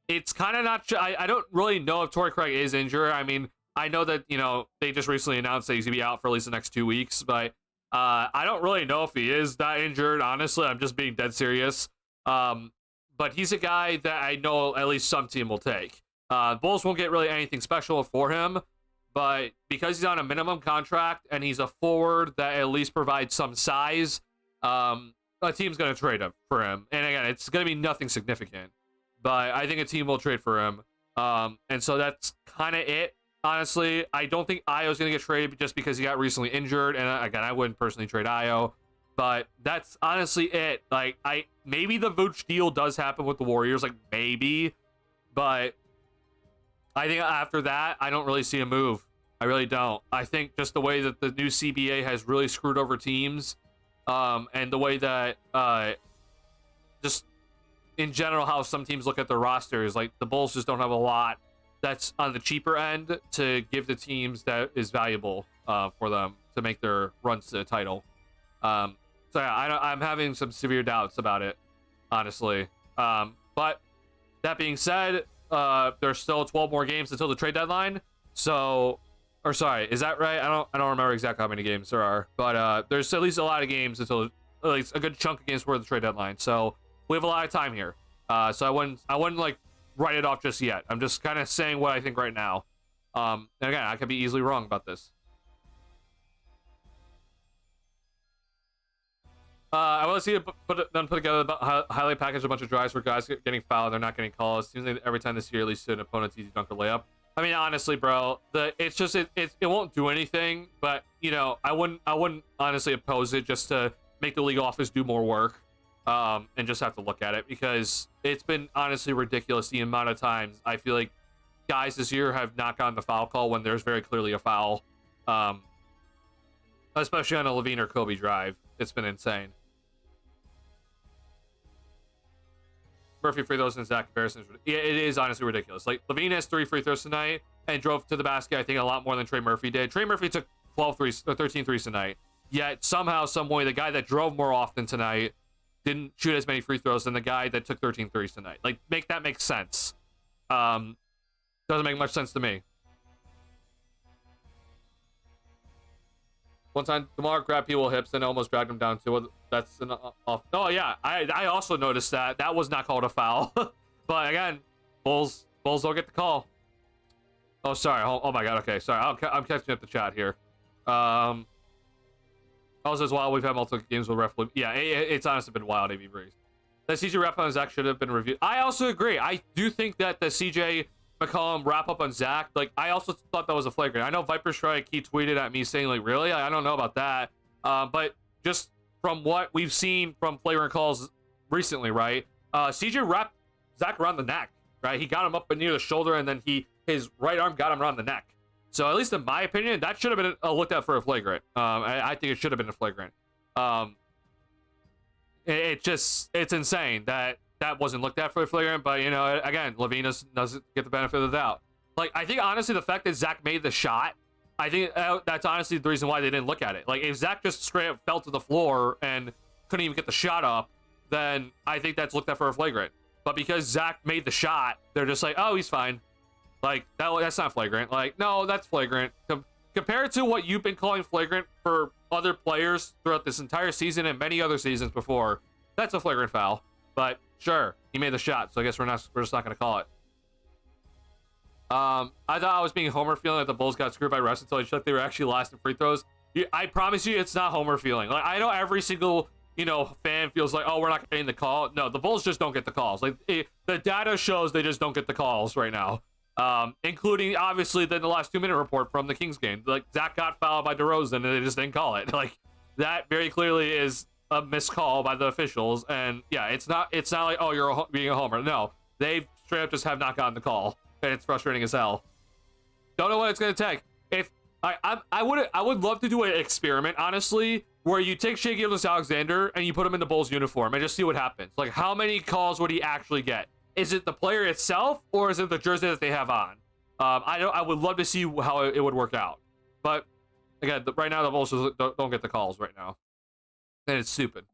It's kind of not. I don't really know if Torrey Craig is injured. I mean, I know that, you know, they just recently announced that he's gonna be out for at least the next 2 weeks, but I don't really know if he is that injured. Honestly, I'm just being dead serious. But he's a guy that I know at least some team will take. Bulls won't get really anything special for him, but because he's on a minimum contract and he's a forward that at least provides some size, a team's going to trade him for him. And again, it's going to be nothing significant, but I think a team will trade for him. And so that's kind of it. Honestly, I don't think Ayo's going to get traded just because he got recently injured. And again, I wouldn't personally trade Ayo, but that's honestly it. Like, maybe the Vooch deal does happen with the Warriors, like maybe, but I think after that, I don't really see a move. I really don't. I think just the way that the new CBA has really screwed over teams, and the way that just in general how some teams look at their rosters, like the Bulls just don't have a lot that's on the cheaper end to give the teams that is valuable for them to make their runs to the title. So yeah, I'm having some severe doubts about it, honestly. But that being said, there's still 12 more games until the trade deadline. So, or sorry, is that right? I don't remember exactly how many games there are, but there's at least a lot of games until, at least a good chunk of games before the trade deadline. So we have a lot of time here. So I wouldn't like write it off just yet. I'm just kind of saying what I think right now. And again, I could be easily wrong about this. I want to see it put together a highlight package, a bunch of drives where guys getting fouled, they're not getting calls. It seems like every time this year, at least to an opponent's easy dunk or layup. I mean, honestly, bro, it's just it won't do anything. But you know, I wouldn't honestly oppose it just to make the league office do more work, and just have to look at it, because it's been honestly ridiculous the amount of times I feel like guys this year have not gotten the foul call when there's very clearly a foul, especially on a LaVine or Kobe drive. It's been insane. Murphy free throws and Zach comparisons. Yeah, it is honestly ridiculous. Like, LaVine has 3 free throws tonight and drove to the basket, I think, a lot more than Trey Murphy did. Trey Murphy took 12 threes, or 13 threes tonight. Yet somehow, some way, the guy that drove more often tonight didn't shoot as many free throws than the guy that took 13 threes tonight. Like, make that make sense. Doesn't make much sense to me. One time, DeMar grabbed people hips and almost dragged him down too. That's an off. Oh yeah, I also noticed that. That was not called a foul. But again, Bulls don't get the call. Oh, sorry. Oh my God. Okay, sorry. I'm catching up the chat here. Also, as well, we've had multiple games with ref. Yeah, it's honestly been wild. AB Breeze. The CJ wrap on Zach should have been reviewed. I also agree. I do think that the CJ McCollum wrap up on Zach, like, I also thought that was a flagrant. I know Viper Strike, he tweeted at me saying, like, really? I don't know about that. But just from what we've seen from flagrant calls recently, right? CJ wrapped Zach around the neck, right? He got him up near the shoulder, and then he his right arm got him around the neck. So at least in my opinion, that should have been looked at for a flagrant. I think it should have been a flagrant. It's insane that wasn't looked at for a flagrant. But, you know, again, Levine doesn't get the benefit of the doubt. Like, I think, honestly, the fact that Zach made the shot, I think that's honestly the reason why they didn't look at it. Like, if Zach just straight up fell to the floor and couldn't even get the shot up, then I think that's looked at for a flagrant. But because Zach made the shot, they're just like, oh, he's fine. Like, that's not flagrant. Like, no, that's flagrant. Compared to what you've been calling flagrant for other players throughout this entire season and many other seasons before, that's a flagrant foul. But sure, he made the shot, so I guess we're just not going to call it. I thought I was being Homer feeling that the Bulls got screwed by refs until I checked they were actually last in free throws. I promise you, it's not Homer feeling. Like, I know every single, you know, fan feels like, oh, we're not getting the call. No, the Bulls just don't get the calls. Like, the data shows they just don't get the calls right now. Including obviously the last 2-minute report from the Kings game. Like, Zach got fouled by DeRozan and they just didn't call it. Like, that very clearly is a missed call by the officials. And yeah, it's not like, oh, you're being a homer. No, they straight up just have not gotten the call, and it's frustrating as hell. Don't know what it's gonna take. If I would love to do an experiment, honestly, where you take Shai Gilgeous-Alexander and you put him in the Bulls uniform and just see what happens. Like, how many calls would he actually get? Is it the player itself, or is it the jersey that they have on? I would love to see how it would work out. But again, right now the Bulls don't get the calls right now, and it's stupid.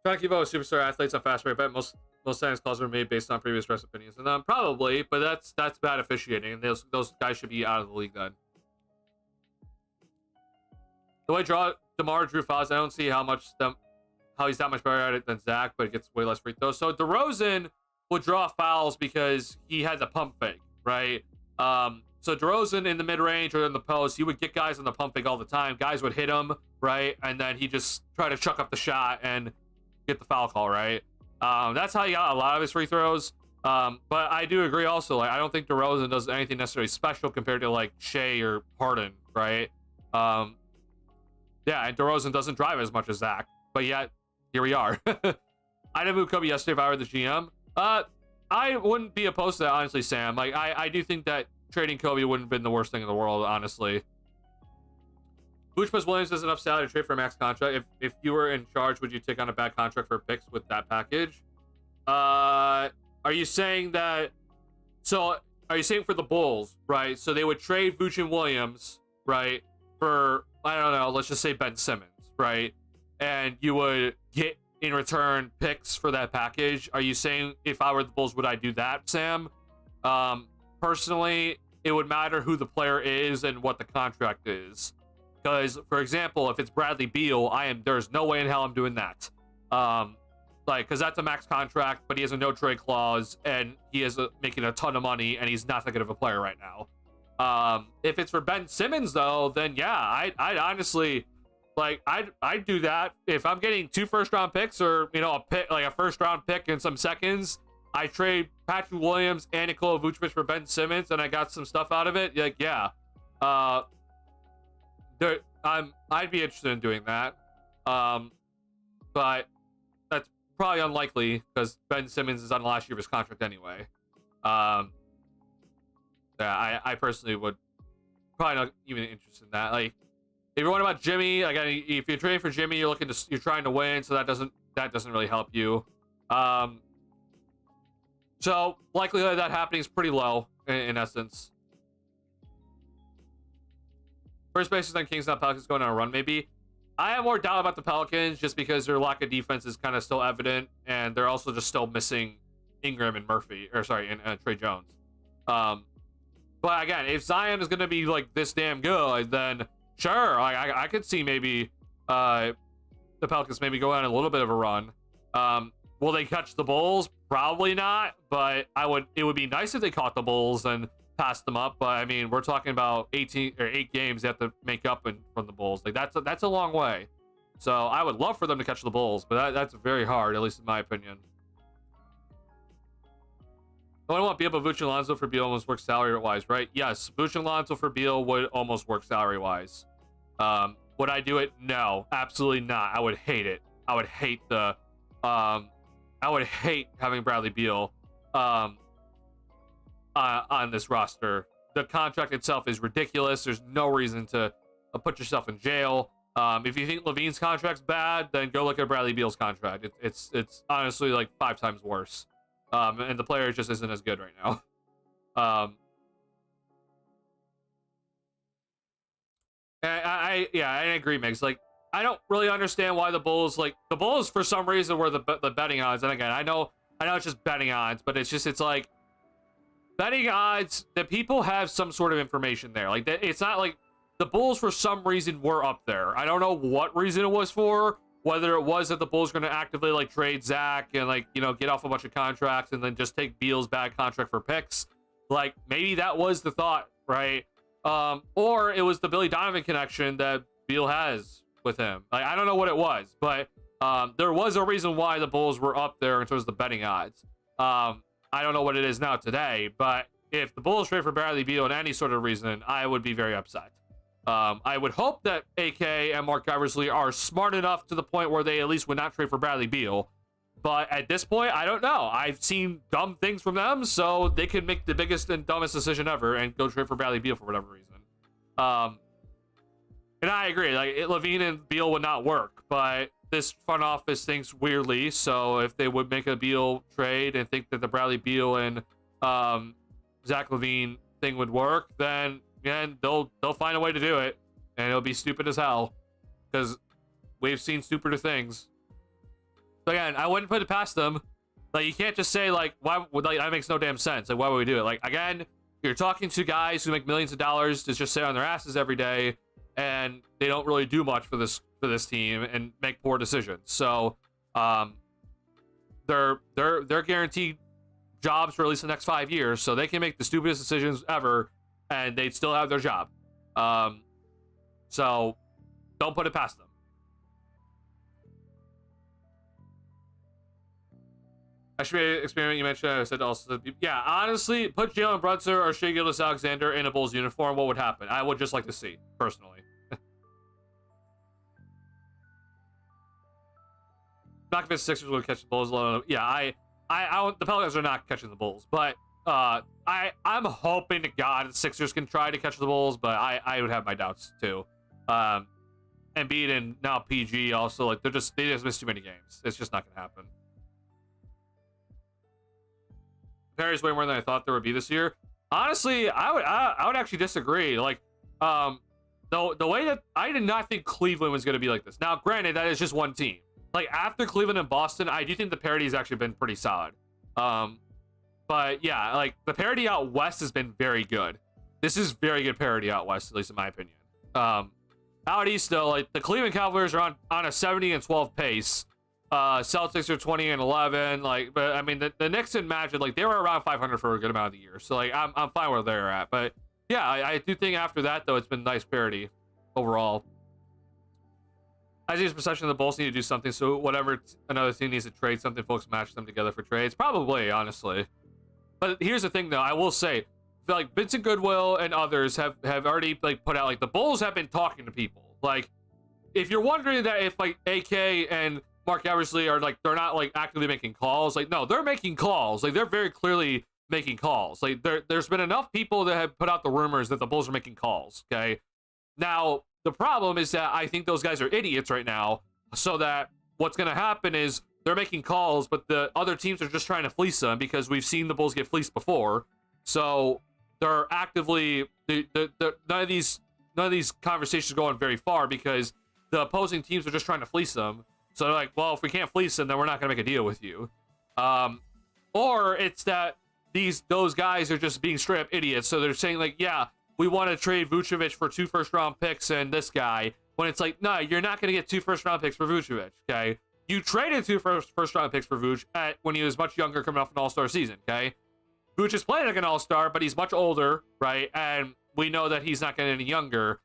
Trying to keep up with superstar athletes on fast break, but most science calls are made based on previous refs' opinions, and probably, but that's bad officiating, and those guys should be out of the league then. The way DeMar drew fouls, I don't see how he's that much better at it than Zach, but it gets way less free throws. So DeRozan would draw fouls because he had the pump fake, right? So DeRozan in the mid-range or in the post, he would get guys on the pump fake all the time. Guys would hit him, right? And then he just try to chuck up the shot and get the foul call, right? That's how he got a lot of his free throws. But I do agree also, like, I don't think DeRozan does anything necessarily special compared to like Shai or Harden, right? Yeah, and DeRozan doesn't drive as much as Zach, but yet here we are. I didn't move Kobe yesterday if I were the GM. I wouldn't be opposed to that, honestly, Sam. Like, I do think that trading Kobe wouldn't have been the worst thing in the world, honestly. Vooch plus Williams is enough salary to trade for a max contract. If you were in charge, would you take on a bad contract for picks with that package? Are you saying that? So are you saying for the Bulls, right? So they would trade Vooch and Williams, right, for, I don't know, let's just say Ben Simmons, right? And you would get in return picks for that package. Are you saying if I were the Bulls, would I do that, Sam? Personally, it would matter who the player is and what the contract is. Because, for example, if it's Bradley Beal, there's no way in hell I'm doing that. Because that's a max contract, but he has a no trade clause, and he is making a ton of money, and he's not that good of a player right now. If it's for Ben Simmons, though, then yeah, I'd honestly, like, I'd do that. If I'm getting 2 first-round picks, or, you know, a pick, like a first-round pick and some seconds, I trade Patrick Williams and Nikola Vucevic for Ben Simmons, and I got some stuff out of it. Like, yeah, I'd be interested in doing that. But that's probably unlikely because Ben Simmons is on the last year of his contract anyway. Yeah, I personally would probably not even interested in that. Like, if you're wondering about Jimmy, like, if you're trading for Jimmy, you're trying to win, so that doesn't really help you. So likelihood of that happening is pretty low in essence. First basis on Kings, not Pelicans going on a run, maybe. I have more doubt about the Pelicans just because their lack of defense is kind of still evident, and they're also just still missing Ingram and Trey Jones. But again, if Zion is going to be like this damn good, then sure, I could see maybe the Pelicans maybe go on a little bit of a run. Will they catch the Bulls? Probably not, but it would be nice if they caught the Bulls and passed them up. But I mean, we're talking about 8 games they have to make up from the Bulls. Like, that's a long way. So I would love for them to catch the Bulls, but that's very hard, at least in my opinion. I don't want Beal, but Vooch and Lonzo for Beal almost work salary-wise, right? Yes, Vooch and Lonzo for Beal would almost work salary-wise. Would I do it? No, absolutely not. I would hate it. I would hate having Bradley Beal on this roster. The contract itself is ridiculous. There's no reason to put yourself in jail. If you think Levine's contract's bad, then go look at Bradley Beal's contract. It's honestly like 5 times worse. And the player just isn't as good right now. I agree, Migs. Like, I don't really understand why the Bulls for some reason were the betting odds. And again, I know it's just betting odds, but it's like betting odds that people have some sort of information there. Like, it's not like the Bulls for some reason were up there. I don't know what reason it was for, whether it was that the Bulls were going to actively like trade Zach and like, you know, get off a bunch of contracts and then just take Beal's bad contract for picks. Like, maybe that was the thought, right? Or it was the Billy Donovan connection that Beal has with him. Like, I don't know what it was, but there was a reason why the Bulls were up there in terms of the betting odds. I don't know what it is now today, but if the Bulls trade for Bradley Beal in any sort of reason, I would be very upset. I would hope that AK and Mark Eversley are smart enough to the point where they at least would not trade for Bradley Beal. But at this point, I don't know. I've seen dumb things from them, so they could make the biggest and dumbest decision ever and go trade for Bradley Beal for whatever reason. And I agree. Like, Levine and Beal would not work, but this front office thinks weirdly. So if they would make a Beal trade and think that the Bradley Beal and Zach LaVine thing would work, then again, they'll find a way to do it, and it'll be stupid as hell because we've seen stupider things. So again, I wouldn't put it past them. Like, you can't just say like, why would, like, that makes no damn sense. Like, why would we do it? Like, again, you're talking to guys who make millions of dollars to just sit on their asses every day, and they don't really do much for this team and make poor decisions. So they're guaranteed jobs for at least the next 5 years, so they can make the stupidest decisions ever and they'd still have their job. So don't put it past them. I should be an experiment you mentioned. I said also, yeah, honestly, put Jalen Brunson or Shai Gilgeous-Alexander in a Bulls uniform. What would happen? I would just like to see, personally. Not convinced Sixers will catch the Bulls alone. Yeah, the Pelicans are not catching the Bulls, but I'm hoping to God the Sixers can try to catch the Bulls, but I would have my doubts too. Embiid and now PG also, like, they just missed too many games. It's just not gonna happen. Perry's way more than I thought there would be this year. Honestly, I would actually disagree. Like, the way that I did not think Cleveland was gonna be like this. Now, granted, that is just one team. Like, after Cleveland and Boston, I do think the parity has actually been pretty solid. But yeah, like, the parity out west has been very good. This is very good parity out west, at least in my opinion. Out east though, like, the Cleveland Cavaliers are on a 70-12 pace. Celtics are 20-11. Like, but I mean, the Knicks and Magic, like, they were around 500 for a good amount of the year. So like, I'm fine where they're at. But yeah, I do think after that though, it's been nice parity overall. I think it's perception the Bulls need to do something. So whatever another team needs to trade something, folks match them together for trades. Probably, honestly. But here's the thing though, I will say, like, Vincent Goodwill and others have already like put out, like, the Bulls have been talking to people. Like, if you're wondering that if like AK and Mark Eversley are like, they're not like actively making calls, like, no, they're making calls. Like, they're very clearly making calls. Like, there's been enough people that have put out the rumors that the Bulls are making calls. Okay, now the problem is that I think those guys are idiots right now. So that what's going to happen is they're making calls, but the other teams are just trying to fleece them because we've seen the Bulls get fleeced before. So they're actively none of these conversations are going very far because the opposing teams are just trying to fleece them. So they're like, well, if we can't fleece them, then we're not going to make a deal with you. Or it's that those guys are just being straight up idiots. So they're saying like, yeah, we want to trade Vucevic for 2 first-round picks and this guy. When it's like, no, you're not going to get 2 first-round picks for Vucevic, okay? You traded 2 first-round picks for Vuce when he was much younger, coming off an all-star season, okay? Vuce is playing like an all-star, but he's much older, right? And we know that he's not getting any younger.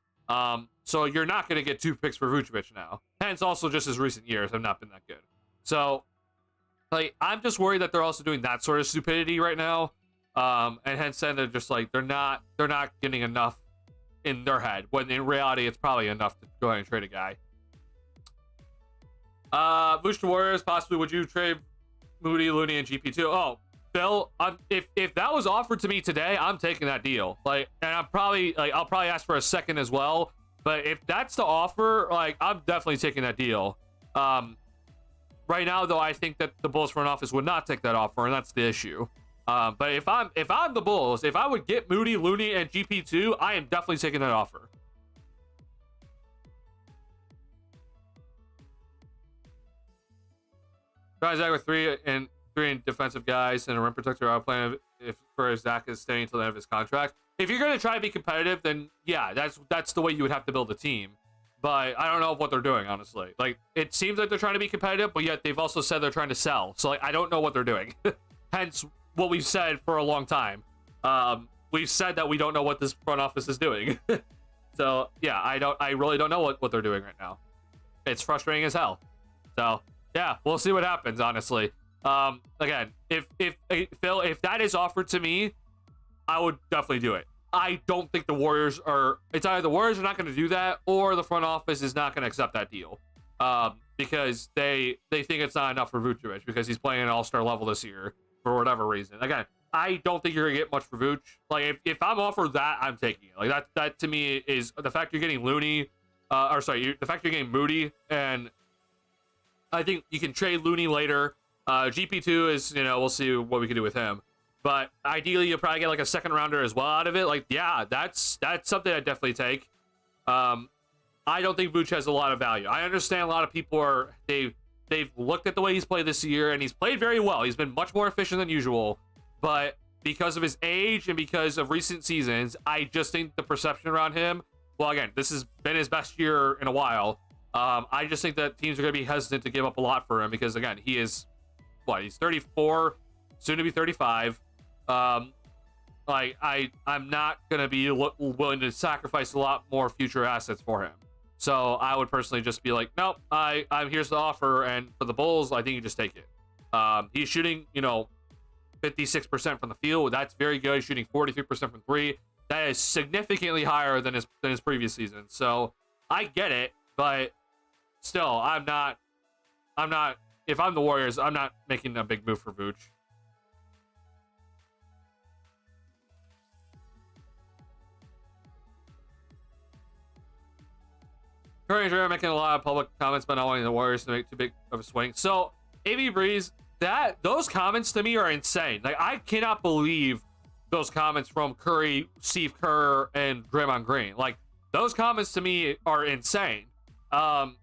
So you're not going to get 2 picks for Vucevic now. Hence, also just his recent years have not been that good. So, like, I'm just worried that they're also doing that sort of stupidity right now. And hence then they're just like, they're not getting enough in their head, when in reality it's probably enough to go ahead and trade a guy. Vooch to Warriors, possibly. Would you trade Moody, Looney, and GP2? Oh, Bill, if that was offered to me today, I'm taking that deal. Like, and I'll probably ask for a second as well. But if that's the offer, like, I'm definitely taking that deal. Right now, though, I think that the Bulls front office would not take that offer, and that's the issue. But if I'm the Bulls, if I would get Moody, Looney, and GP2, I am definitely taking that offer. Try Zach with three defensive guys and a rim protector. I'll plan if for Zach is staying until the end of his contract. If you're gonna try to be competitive, then yeah, that's the way you would have to build a team. But I don't know what they're doing, honestly. Like, it seems like they're trying to be competitive, but yet they've also said they're trying to sell. So, like, I don't know what they're doing. Hence what we've said for a long time. We've said that we don't know what this front office is doing. So yeah, I really don't know what they're doing right now. It's frustrating as hell. So yeah, we'll see what happens, honestly. Again, if Phil, if that is offered to me, I would definitely do it. I don't think the Warriors are, it's either the Warriors are not going to do that or the front office is not going to accept that deal. Because they think it's not enough for Vucevic because he's playing an all-star level this year for whatever reason. Again, I don't think you're going to get much for Vuce. Like, if I'm offered that, I'm taking it. Like, that to me is the fact you're getting Looney, the fact you're getting Moody, and I think you can trade Looney later. GP2 is, we'll see what we can do with him. But ideally, you'll probably get like a second rounder as well out of it. Like, yeah, that's something I'd definitely take. I don't think Vooch has a lot of value. I understand a lot of people they've looked at the way he's played this year, and he's played very well. He's been much more efficient than usual. But because of his age and because of recent seasons, I just think the perception around him, well, again, this has been his best year in a while. I just think that teams are going to be hesitant to give up a lot for him because, again, he is, he's 34, soon to be 35. I'm not going to be willing to sacrifice a lot more future assets for him. So I would personally just be like, nope, here's the offer, and for the Bulls, I think you just take it. He's shooting, 56% from the field. That's very good. He's shooting 43% from three. That is significantly higher than his previous season. So I get it, but still, I'm not. If I'm the Warriors, I'm not making a big move for Vooch. Curry and Dre are making a lot of public comments about not wanting the Warriors to make too big of a swing. So, AV Breeze, those comments to me are insane. Like, I cannot believe those comments from Curry, Steve Kerr, and Draymond Green. Like, those comments to me are insane. However,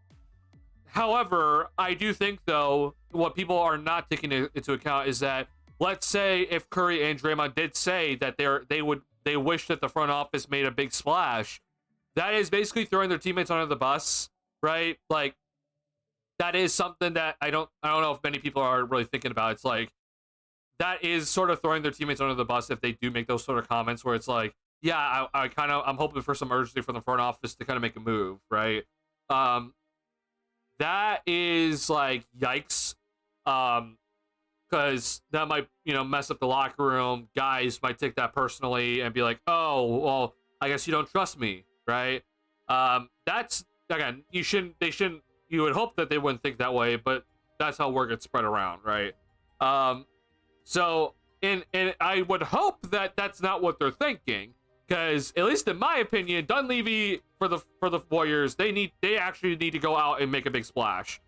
I do think, though, what people are not taking into account is that, let's say if Curry and Draymond did say that they wish that the front office made a big splash, that is basically throwing their teammates under the bus, right? Like, that is something that I don't know if many people are really thinking about. It's like, that is sort of throwing their teammates under the bus if they do make those sort of comments where it's like, yeah, I'm hoping for some urgency from the front office to kind of make a move, right? That is like, yikes. Because that might, mess up the locker room. Guys might take that personally and be like, oh, well, I guess you don't trust me, right? That's, again, you would hope that they wouldn't think that way, but that's how word gets spread around, right? So, and I would hope that that's not what they're thinking, because at least in my opinion, Dunleavy for the Warriors, they actually need to go out and make a big splash.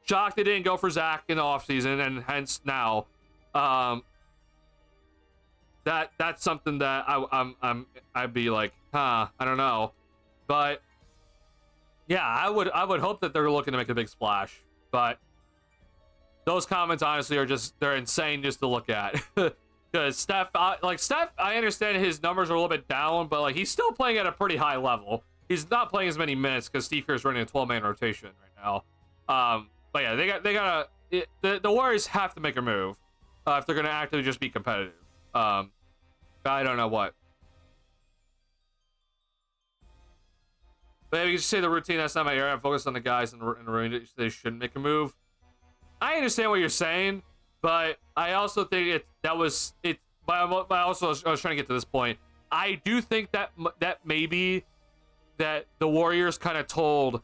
Shocked they didn't go for Zach in the offseason, and hence now, that's something that I'd be like, I don't know, but yeah, I would hope that they're looking to make a big splash, but those comments honestly they're insane just to look at. Because Steph, I understand his numbers are a little bit down, but like, he's still playing at a pretty high level. He's not playing as many minutes because Steve Kerr's running a 12-man rotation right now. But yeah, the Warriors have to make a move if they're gonna actively just be competitive. I don't know what. But if you just say the routine, that's not my area. I'm focused on the guys and they shouldn't make a move. I understand what you're saying, but I also think I was trying to get to this point. I do think that maybe that the Warriors kind of told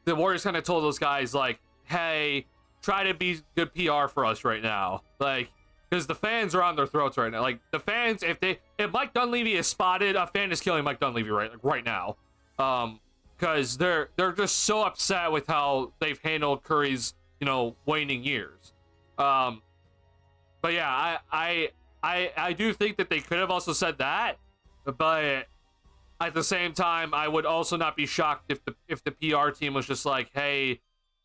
those guys, like, hey, try to be good PR for us right now, like, because the fans are on their throats right now. Like, the fans, if Mike Dunleavy is spotted, a fan is killing Mike Dunleavy right now, because they're just so upset with how they've handled Curry's, you know, waning years. But yeah, I do think that they could have also said that, but at the same time, I would also not be shocked if the PR team was just like, hey,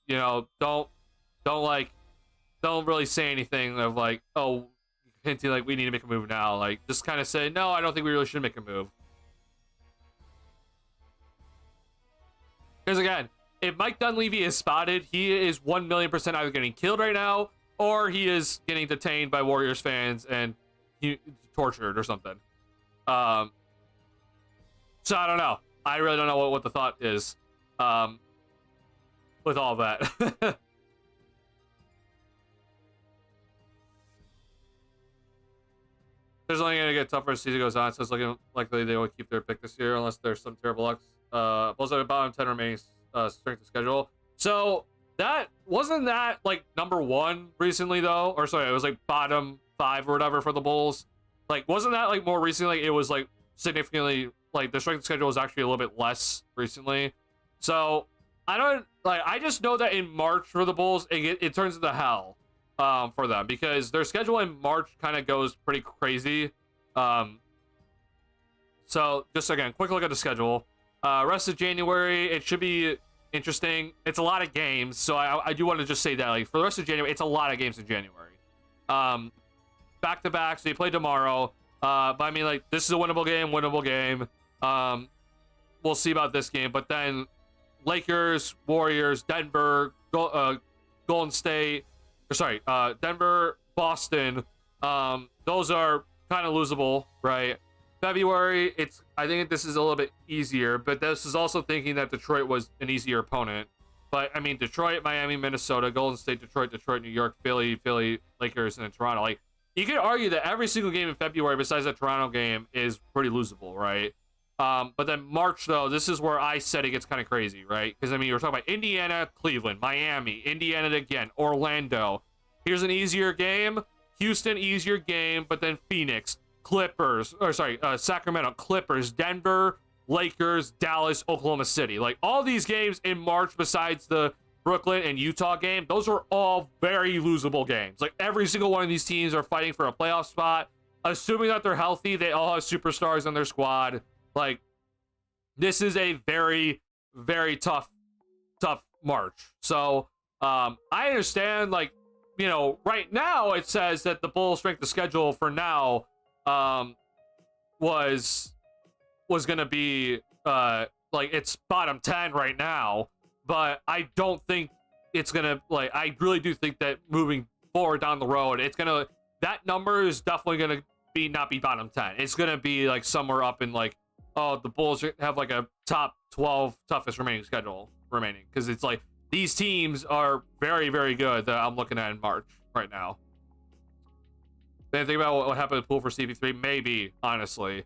you know, don't really say anything of like, oh, hinting like we need to make a move now. Like, just kind of say, no, I don't think we really should make a move. Because again, if Mike Dunleavy is spotted, he is 1,000,000% either getting killed right now, or he is getting detained by Warriors fans and tortured or something. So I don't know. I really don't know what the thought is with all that. There's only going to get tougher as season goes on, so it's looking likely they will keep their pick this year unless there's some terrible luck. Bulls have a bottom 10 remaining strength of schedule. So wasn't that like number 1 recently though? Or sorry, it was like bottom 5 or whatever for the Bulls. Like, wasn't that like more recently? Like, it was like significantly, like the strength of schedule was actually a little bit less recently. So I just know that in March for the Bulls, it turns into hell for them, because their schedule in March kind of goes pretty crazy. So just again, quick look at the schedule. Rest of January, it should be interesting. It's a lot of games, so I do want to just say that, like, for the rest of January, it's a lot of games in January. Back to back, so you play tomorrow. But I mean, like, this is a winnable game. We'll see about this game, but then Lakers, Warriors, Denver, Golden State, Denver, Boston. Those are kind of losable, right? February, I think this is a little bit easier, but this is also thinking that Detroit was an easier opponent. But I mean, Detroit, Miami, Minnesota, Golden State, Detroit, New York, Philly, Lakers, and then Toronto. Like, you could argue that every single game in February besides the Toronto game is pretty losable, right? But then March, though, this is where I said it gets kind of crazy, right? Because I mean, we're talking about Indiana, Cleveland, Miami, Indiana again, Orlando. Here's an easier game. Houston, easier game, but then Phoenix, Sacramento, Clippers, Denver, Lakers, Dallas, Oklahoma City. Like, all these games in March besides the Brooklyn and Utah game, those are all very losable games. Like, every single one of these teams are fighting for a playoff spot. Assuming that they're healthy, they all have superstars on their squad. Like, this is a very, very tough March. So, I understand, like, you know, right now it says that the Bulls' strength of schedule for now was gonna be like, it's bottom 10 right now, but I don't think it's gonna, like, I really do think that moving forward down the road, that number is definitely gonna not be bottom 10. It's gonna be like somewhere up in, like, oh, the Bulls have like a top 12 toughest remaining schedule because it's like these teams are very, very good that I'm looking at in March right now. Then think about what happened to Poole for CP3. Maybe, honestly.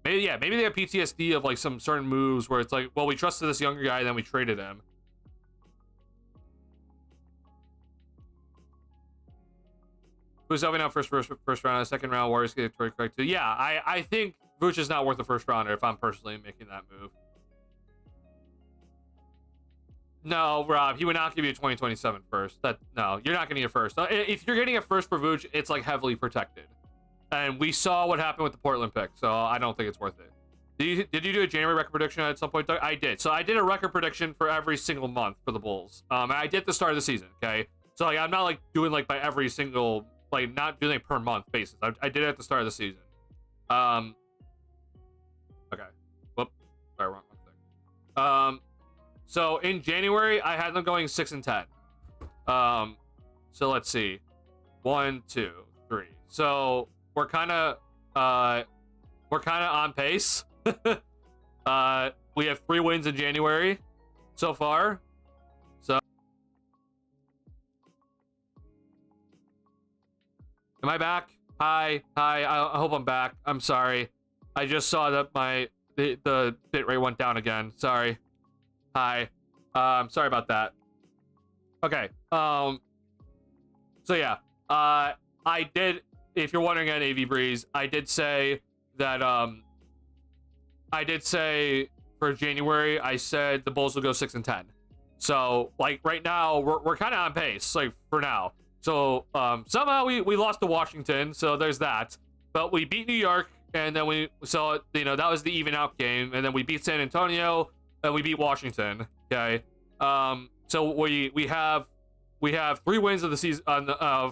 Maybe they have PTSD of like some certain moves where it's like, well, we trusted this younger guy, then we traded him. Who's helping out first round? Second round, Warriors get Detroit correct too. Yeah, I think Vooch is not worth the first rounder if I'm personally making that move. No, Rob, he would not give you a 2027 first. No, you're not getting a first. If you're getting a first for Vooch, it's like heavily protected. And we saw what happened with the Portland pick, so I don't think it's worth it. Did you do a January record prediction at some point, Doug? I did. So I did a record prediction for every single month for the Bulls. I did at the start of the season, okay? So like, I'm not like doing like by every single, like not doing it per month basis. I did it at the start of the season. Okay. Whoop. Sorry, wrong thing. So in January, I had them going 6 and 10. So let's see. 1, 2, 3. So we're kind of on pace. We have 3 wins in January so far. So am I back? Hi. I hope I'm back. I'm sorry. I just saw that the bitrate went down again. Sorry. Hi. Sorry about that. Okay. So yeah. I did. If you're wondering at AV Breeze, I did say that. I did say for January, I said the Bulls will go 6-10. So like right now, we're kind of on pace. Like for now. So somehow we lost to Washington, so there's that. But we beat New York, and then that was the even out game, and then we beat San Antonio, and we beat Washington. Okay. So we have 3 wins of the season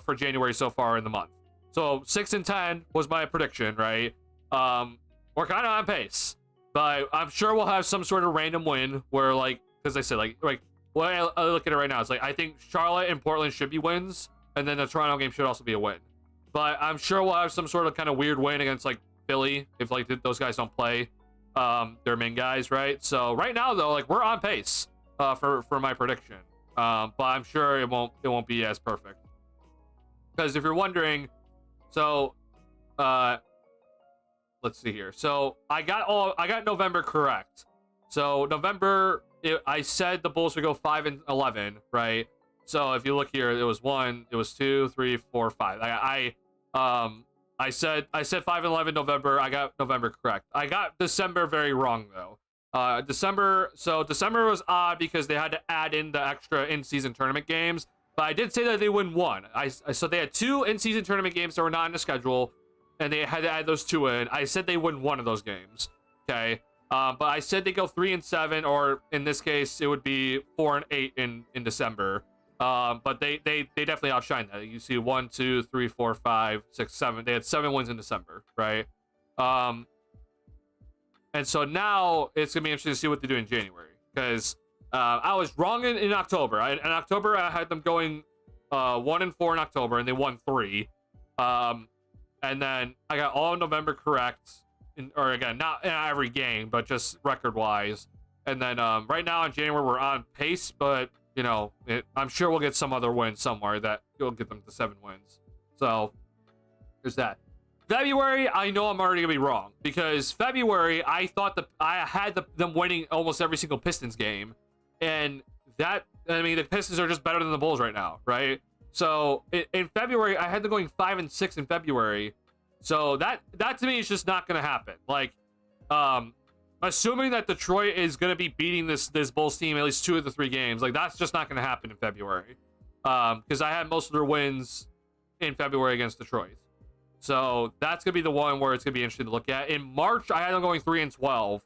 for January so far in the month. So 6-10 was my prediction, right? We're kind of on pace, but I'm sure we'll have some sort of random win where, like, because I said like well, I look at it right now. It's like I think Charlotte and Portland should be wins, and then the Toronto game should also be a win. But I'm sure we'll have some sort of kind of weird win against like Philly if like those guys don't play their main guys, right? So right now though, like we're on pace for my prediction. But I'm sure it won't be as perfect. Because if you're wondering, so let's see here. So I got November correct. So November, I said the Bulls would go 5-11, right? So if you look here, it was 2, 3, 4, 5. I said 5-11 November. I got November correct. I got December very wrong though. December was odd because they had to add in the extra in-season tournament games. But I did say that they win 1. So they had 2 in-season tournament games that were not in the schedule, and they had to add those 2 in. I said they win 1 of those games. Okay. But I said they go 3-7, or in this case, it would be 4-8 in December. But they definitely outshine that. You see 1, 2, 3, 4, 5, 6, 7. They had 7 wins in December, right? And so now it's gonna be interesting to see what they do in January, because I was wrong in October. In October, I had them going 1-4 in October, and they won 3. And then I got all of November correct, or again, not in every game, but just record-wise. And then right now in January, we're on pace, but you know, I'm sure we'll get some other win somewhere that will get them to 7 wins. So there's that. February, I know I'm already gonna be wrong, because February I thought I had them winning almost every single Pistons game, and the Pistons are just better than the Bulls right now, right? So in February, I had them going 5-6 in February. So that to me is just not gonna happen. Like, assuming that Detroit is gonna be beating this Bulls team at least 2 of the 3 games, like that's just not gonna happen in February. Because I had most of their wins in February against Detroit. So that's gonna be the one where it's gonna be interesting to look at. In March, I had them going 3-12.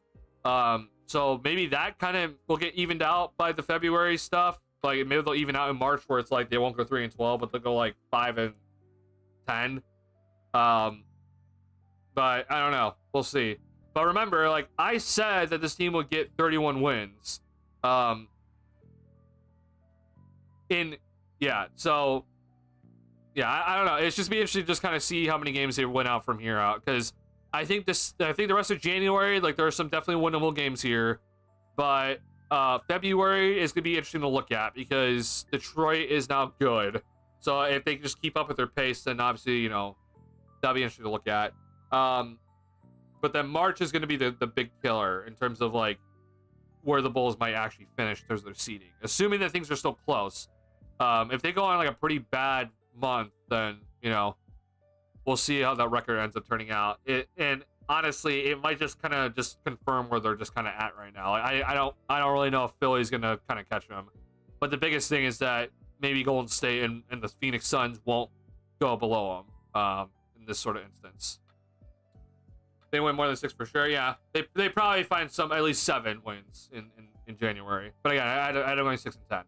So maybe that kind of will get evened out by the February stuff. Like maybe they'll even out in March where it's like they won't go 3-12, but they'll go like 5-10. But I don't know. We'll see. But remember, like I said that this team would get 31 wins. So yeah, I don't know. It's just be interesting to just kind of see how many games they win out from here out, because I think the rest of January, like there are some definitely winnable games here, but February is gonna be interesting to look at because Detroit is now good. So if they can just keep up with their pace, then obviously, you know, that'll be interesting to look at. But then March is gonna be the big killer in terms of like where the Bulls might actually finish in terms of their seeding, assuming that things are still close. If they go on like a pretty bad month, then you know we'll see how that record ends up turning out. And honestly, it might just kind of just confirm where they're just kind of at right now. I don't really know if Philly's gonna kind of catch them, but the biggest thing is that maybe Golden State and the Phoenix Suns won't go below them in this sort of instance. They win more than 6 for sure. Yeah, they probably find at least 7 wins in January. But again, I had only 6-10.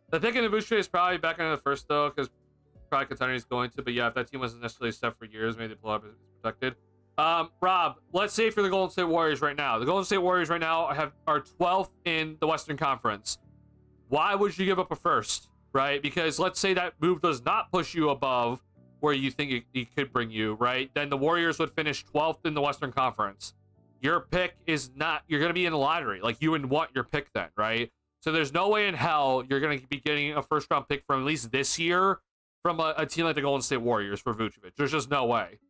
The pick in Vucevic is probably back into the first though, because probably contender is going to. But yeah, if that team wasn't necessarily set for years, maybe the pull-up is protected. Rob, let's say for the Golden State Warriors right now. The Golden State Warriors right now are 12th in the Western Conference. Why would you give up a first, right? Because let's say that move does not push you above where you think it could bring you, right? Then the Warriors would finish 12th in the Western Conference. Your pick is not, you're going to be in the lottery. Like you would want your pick then, right? So there's no way in hell you're going to be getting a first round pick from at least this year from a team like the Golden State Warriors for Vucevic. There's just no way.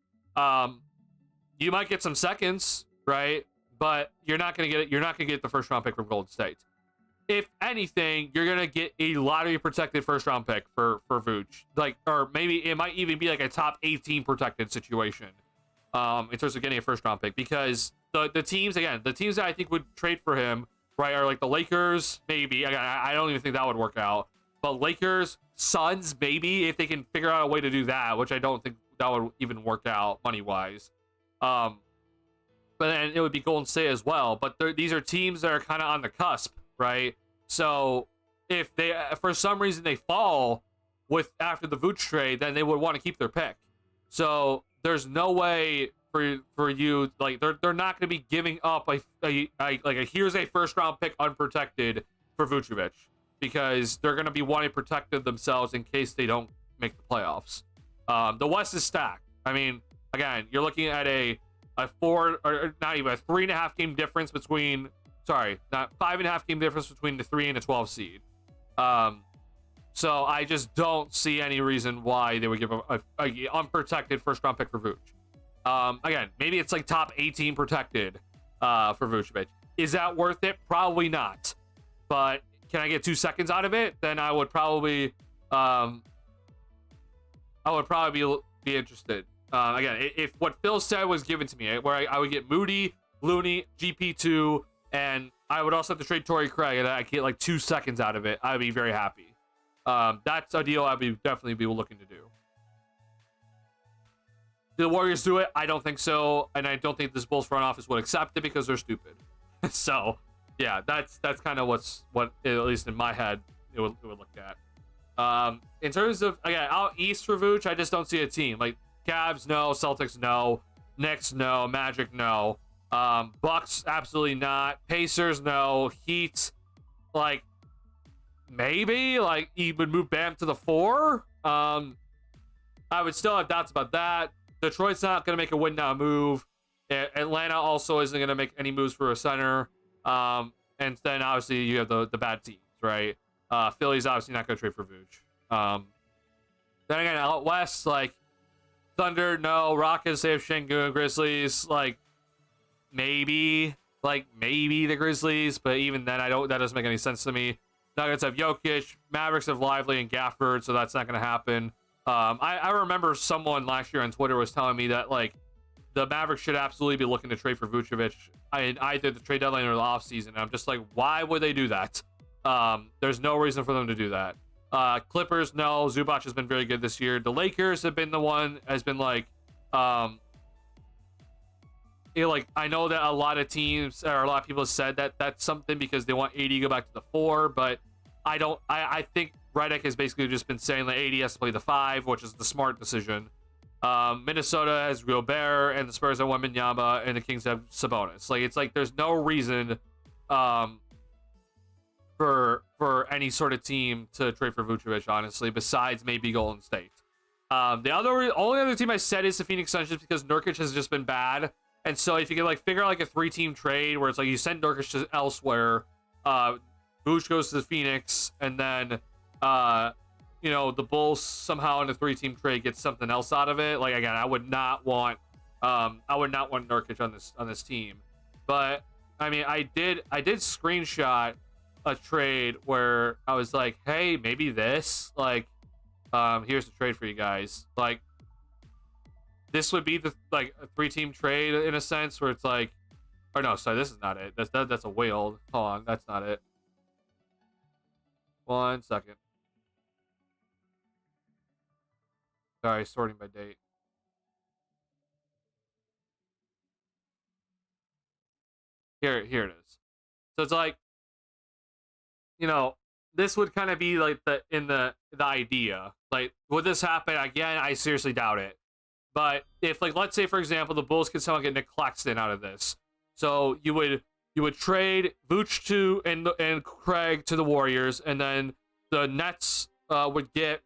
You might get some seconds, right? But you're not gonna get it. You're not gonna get the first round pick from Golden State. If anything, you're gonna get a lottery protected first round pick for Vooch. Like, or maybe it might even be like a top 18 protected situation. In terms of getting a first round pick, because the teams that I think would trade for him, right, are like the Lakers, maybe. I don't even think that would work out. But Lakers, Suns, maybe, if they can figure out a way to do that, which I don't think that would even work out money wise. But then it would be Golden State as well. But these are teams that are kind of on the cusp, right? So if they, for some reason, they fall after the Vooch trade, then they would want to keep their pick. So there's no way for you, like, they're not going to be giving up here's a first round pick unprotected for Vucevic, because they're going to be wanting to protect themselves in case they don't make the playoffs. The West is stacked. I mean, again, you're looking at a 3.5 game difference between, not 5.5 game difference between the 3 and the 12 seed. So I just don't see any reason why they would give a unprotected first round pick for Vooch. Again, maybe it's like top 18 protected for Vucevic. Is that worth it? Probably not. But can I get 2 seconds out of it? Then I would probably be interested. Again, if what Phil said was given to me, where I would get Moody, Looney, GP2, and I would also have to trade Torrey Craig, and I get like 2 seconds out of it, I'd be very happy. That's a deal I'd definitely be looking to do. Do the Warriors do it? I don't think so, and I don't think this Bulls front office would accept it because they're stupid. So, yeah, that's kind of what at least in my head it would look at. In terms of, again, out east for Vooch, I just don't see a team. Like, Cavs, no. Celtics, no. Knicks, no. Magic, no. Bucks, absolutely not. Pacers, no. Heat, like, maybe. Like, he would move Bam to the 4. I would still have doubts about that. Detroit's not going to make a win now move. Atlanta also isn't going to make any moves for a center. And then, obviously, you have the bad teams, right? Philly's obviously not going to trade for Vooch. Then again, out west, like, Thunder, no. Rockets, they have Şengün. Grizzlies, like, maybe the Grizzlies, but even then, that doesn't make any sense to me. Nuggets have Jokic. Mavericks have Lively and Gafford, so that's not going to happen. I remember someone last year on Twitter was telling me that, like, the Mavericks should absolutely be looking to trade for Vucevic in either the trade deadline or the offseason. And I'm just like, why would they do that? There's no reason for them to do that. Clippers, no. Zubac has been very good this year. The Lakers have been the one has been like, I know that a lot of teams or a lot of people have said that that's something because they want AD to go back to the 4, but I think Redick has basically just been saying that AD has to play the 5, which is the smart decision. Minnesota has Gobert, and the Spurs have Wembanyama, and the Kings have Sabonis. Like, it's like there's no reason for any sort of team to trade for Vucevic, honestly, besides maybe Golden State. The only other team I said is the Phoenix Suns, just because Nurkic has just been bad. And so if you could, like, figure out like a 3-team trade where it's like you send Nurkic to elsewhere, Vooch goes to the Phoenix, and then the Bulls somehow in a 3-team trade gets something else out of it. Like, again, I would not want Nurkic on this team. But I mean, I did screenshot a trade where I was like, hey, maybe this, like, here's the trade for you guys. Like, this would be a 3-team trade in a sense where it's like, or no, sorry, this is not it. That's a whale. Hold on, that's not it. 1 second. Sorry, sorting by date. Here it is. So it's like, this would kind of be like the idea. Like, would this happen again? I seriously doubt it. But if, like, let's say for example, the Bulls could somehow get Nick Claxton out of this, so you would trade Vooch to and Craig to the Warriors, and then the Nets would get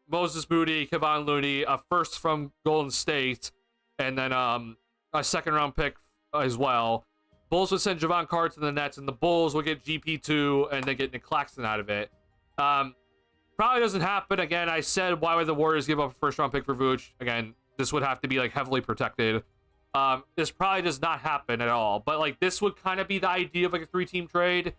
Moses Moody, Kevon Looney, a first from Golden State, and then a 2nd-round pick as well. Bulls would send Javon Carter to the Nets, and the Bulls would get GP2 and then get Nick Claxton out of it. probably doesn't happen. Again, I said, why would the Warriors give up a first-round pick for Vooch? Again, this would have to be like heavily protected. This probably does not happen at all. But like this would kind of be the idea of like a 3-team trade,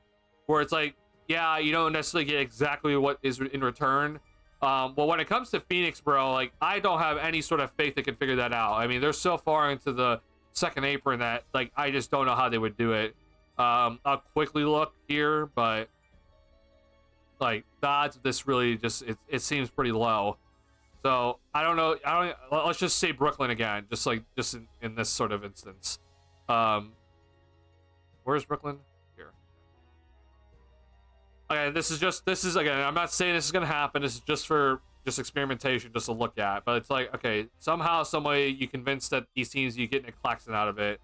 where it's like, yeah, you don't necessarily get exactly what is in return. Well, when it comes to Phoenix, bro, like I don't have any sort of faith they can figure that out. I mean, they're so far into the second apron that like I just don't know how they would do it. I'll quickly look here, but like the odds of this really just it seems pretty low. So I don't know. Let's just say Brooklyn again, just in this sort of instance. Where's Brooklyn? Here. Okay, this is again. I'm not saying this is gonna happen. This is just for experimentation, just to look at. But it's like, okay, somehow, some way, you convince that these teams, you get Nick Claxton out of it.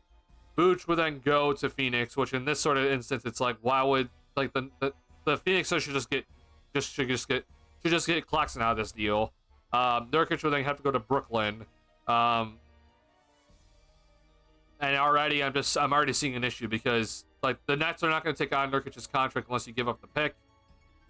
Vooch would then go to Phoenix, which in this sort of instance, it's like, why would like the Phoenix should just get Claxton out of this deal. Nurkic would then have to go to Brooklyn. And already I'm already seeing an issue because like the Nets are not going to take on Nurkic's contract unless you give up the pick.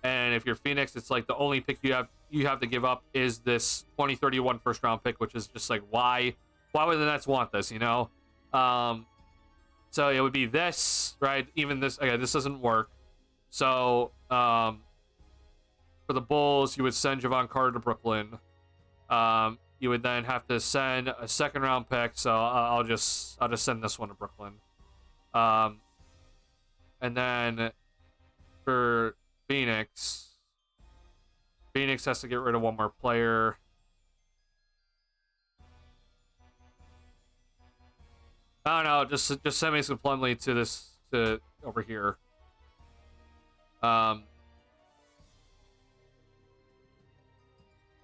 And if you're Phoenix, it's like the only pick you have to give up is this 2031 first round pick, which is just like why would the Nets want this, you know? So it would be this, right? Even this, again, this doesn't work. So for the Bulls, you would send Javon Carter to Brooklyn. You would then have to send a second round pick. So I'll just send this one to Brooklyn. And then for Phoenix has to get rid of one more player. I don't know. Just send Mason Plumlee to over here. Oh,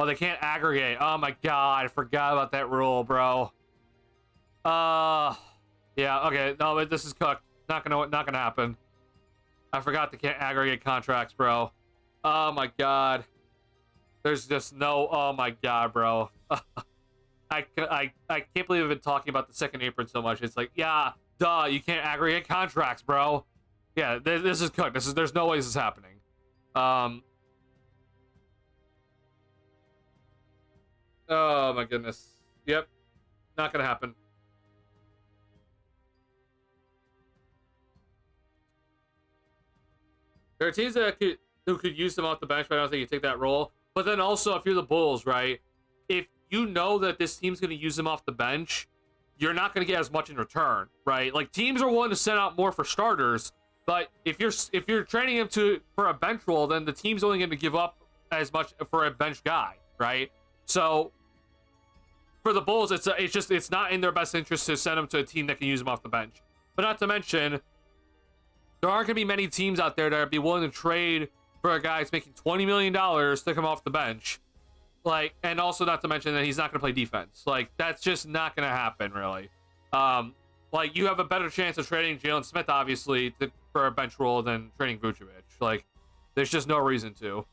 they can't aggregate. Oh my god, I forgot about that rule, bro. Yeah, okay. No, but this is cooked. Not gonna happen. I forgot they can't aggregate contracts, bro. Oh my god. There's just no. Oh my god, bro. I can't believe I've been talking about the second apron so much. It's like, yeah, duh, you can't aggregate contracts, bro. Yeah, this is cooked. There's no way this is happening. Oh my goodness. Yep. Not gonna happen. There are teams who could use them off the bench, but I don't think you take that role. But then also, if you're the Bulls, right? If you know that this team's going to use them off the bench, you're not going to get as much in return, right? Like teams are willing to send out more for starters, but if you're training him for a bench role, then the team's only going to give up as much for a bench guy, right? So for the Bulls, it's not in their best interest to send him to a team that can use him off the bench. But not to mention, there aren't going to be many teams out there that would be willing to trade for a guy who's making $20 million to come off the bench. Like, and also not to mention that he's not going to play defense. Like, that's just not going to happen, really. Like, you have a better chance of trading Jalen Smith, obviously, for a bench role than trading Vucevic. Like, there's just no reason to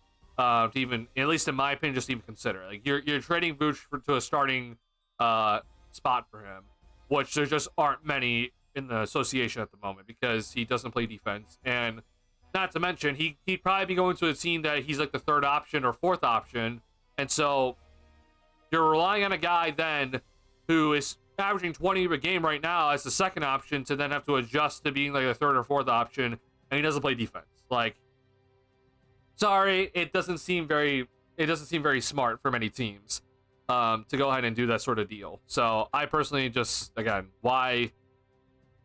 even, at least in my opinion, just even consider. Like, you're trading Vucevic to a starting spot for him, which there just aren't many in the association at the moment because he doesn't play defense. And not to mention, he'd probably be going to a team that he's like the third option or fourth option. And so you're relying on a guy then who is averaging 20 a game right now as the second option to then have to adjust to being like a third or fourth option, and he doesn't play defense. Like, sorry, it doesn't seem very smart for many teams to go ahead and do that sort of deal. So I personally just, again, why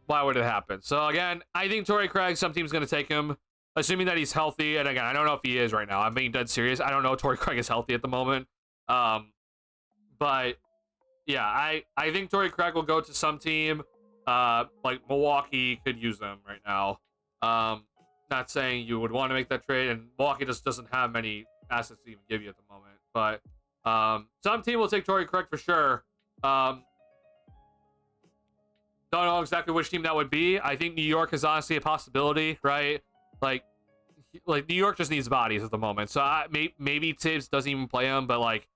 would it happen? So again, I think Torrey Craig, some team's going to take him, assuming that he's healthy. And again, I don't know if he is right now. I'm being dead serious. I don't know if Torrey Craig is healthy at the moment. But yeah, I think Torrey Craig will go to some team. Like Milwaukee could use them right now. Not saying you would want to make that trade, and Milwaukee just doesn't have many assets to even give you at the moment. But some team will take Torrey Craig for sure. Don't know exactly which team that would be. I think New York is honestly a possibility, right? Like New York just needs bodies at the moment. So maybe Tibbs doesn't even play him, but like,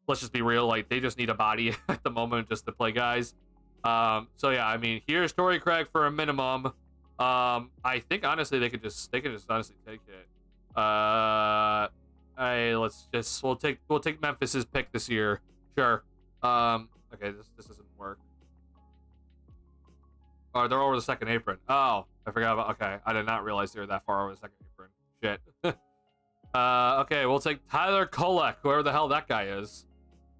let's just be real. Like, they just need a body at the moment just to play guys. So yeah, I mean, here's Torrey Craig for a minimum. I think honestly they could just honestly take it. we'll take Memphis's pick this year. Sure. Okay, this doesn't work. Oh, they're over the second apron. Oh, I forgot about. Okay, I did not realize they were that far over the second apron. Shit. Okay, we'll take Tyler Kolek, whoever the hell that guy is.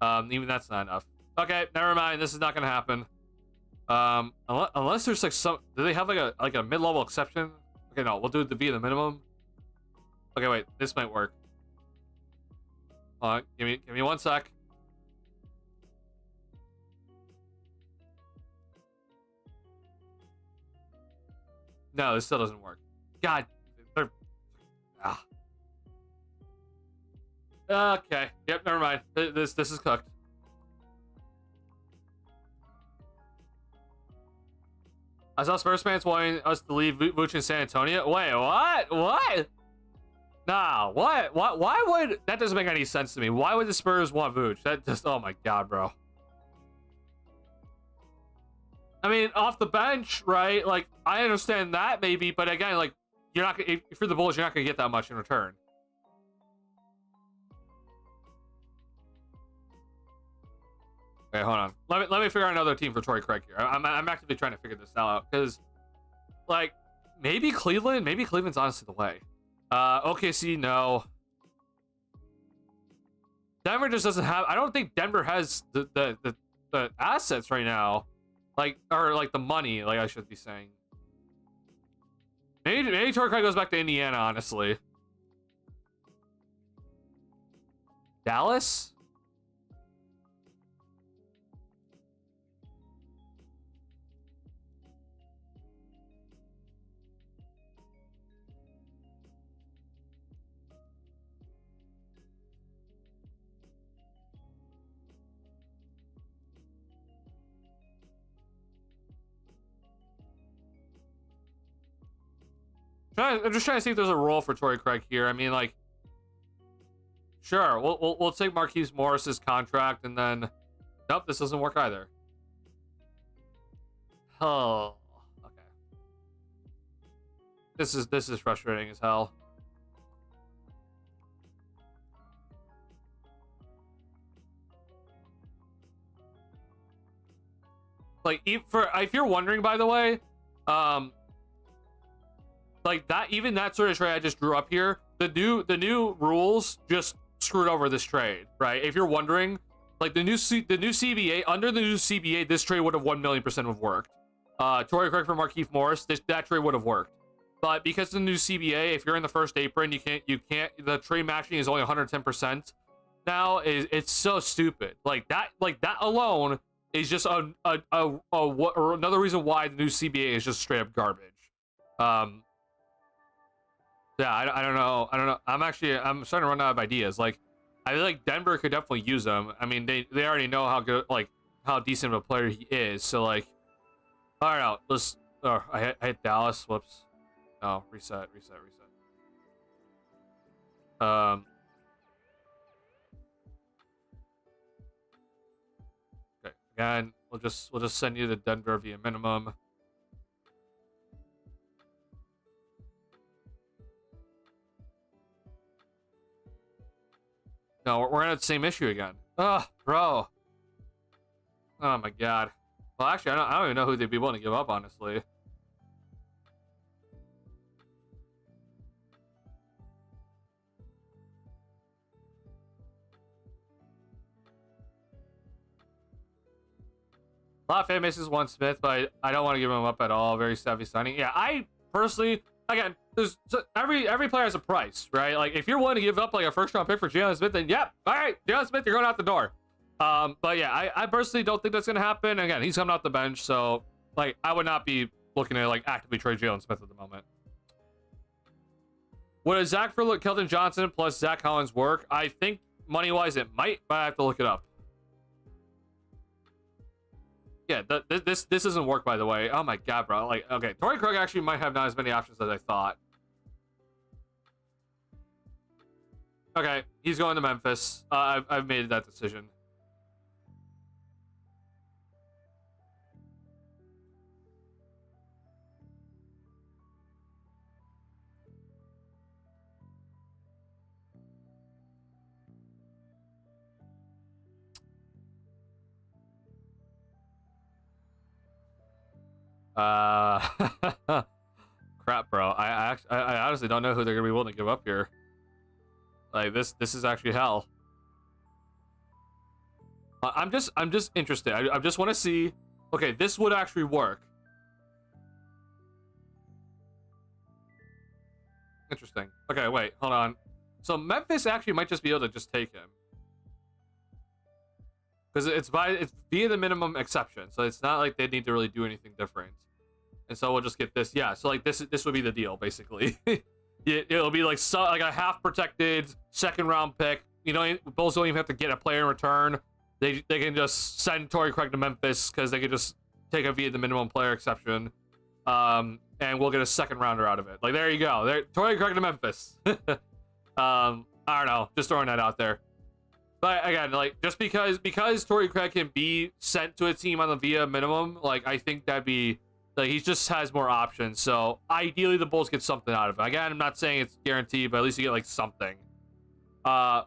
Even that's not enough. Okay, never mind. This is not gonna happen. Unless there's like some. Do they have like a mid-level exception? Okay, no, we'll do the V the minimum. Okay, wait, this might work. Hold on, give me 1 sec. No, this still doesn't work. God, ah. Okay, yep, never mind. This is cooked. I saw Spurs fans wanting us to leave Vooch in San Antonio. Wait, what? What? Nah, what? Why would that doesn't make any sense to me? Why would the Spurs want Vooch? That just, oh my god, bro. I mean, off the bench, right? Like, I understand that maybe, but again, like, you're not gonna, if you're the Bulls, you're not gonna get that much in return. Okay, hold on. Let me figure out another team for Torrey Craig here. I'm actively trying to figure this out because, like, maybe Cleveland. Maybe Cleveland's honestly the way. OKC, no. Denver just doesn't have. I don't think Denver has the assets right now, like, or like the money. Like I should be saying. Maybe Torrey Craig goes back to Indiana. Honestly, Dallas. I'm just trying to see if there's a role for Torrey Craig here. I mean, like, sure, we'll take Marquise Morris's contract, and then, nope, this doesn't work either. Oh, okay. This is frustrating as hell. Like, if you're wondering, by the way, like that, even that sort of trade I just drew up here, the new rules just screwed over this trade, right? If you're wondering, like the new CBA, under the new CBA, this trade would have 1,000,000% have worked. Torrey Craig for Markieff Morris, that trade would have worked. But because of the new CBA, if you're in the first apron, you can't. The trade matching is only 110% now. It's so stupid. Like that alone is just another reason why the new CBA is just straight up garbage. Yeah, I don't know. I'm starting to run out of ideas. Like, I feel like Denver could definitely use him. I mean, they already know how good, like, how decent of a player he is. So, like, all right, let's. Oh, I hit Dallas. Whoops. No, reset. Okay, again, we'll just send you to Denver via minimum. No, we're gonna have the same issue again. Ugh, bro. Oh my god. Well, actually, I don't even know who they'd be willing to give up, honestly. A lot of fan bases want Smith, but I don't want to give him up at all. Very savvy signing. Yeah, I personally, again, every player has a price, right? Like, if you're willing to give up like a first-round pick for Jalen Smith, then yep, all right, Jalen Smith, you're going out the door. But yeah, I personally don't think that's gonna happen. Again, he's coming off the bench, so like I would not be looking to like actively trade Jalen Smith at the moment. Would a Zach for Keldon Johnson plus Zach Collins work? I think money-wise it might, but I have to look it up. Yeah, this doesn't work, by the way. Oh my god, bro. Like, okay, Torrey Craig actually might have not as many options as I thought. Okay, he's going to Memphis. I've made that decision. Crap, bro. I honestly don't know who they're gonna be willing to give up here. Like this is actually hell. I'm just interested. I just want to see. Okay, this would actually work. Interesting. Okay, wait, hold on. So Memphis actually might just be able to just take him. Because it's via the minimum exception, so it's not like they need to really do anything different. And so we'll just get this. Yeah, so like this would be the deal basically. It'll be like like a half protected second round pick. You know, Bulls don't even have to get a player in return. They can just send Torrey Craig to Memphis because they can just take it via the minimum player exception. And we'll get a second rounder out of it. Like there you go. There, Torrey Craig to Memphis. I don't know, just throwing that out there. But again, like just because Torrey Craig can be sent to a team on the via minimum, like I think that'd be like he just has more options. So ideally the Bulls get something out of it. Again, I'm not saying it's guaranteed, but at least you get like something. Okay,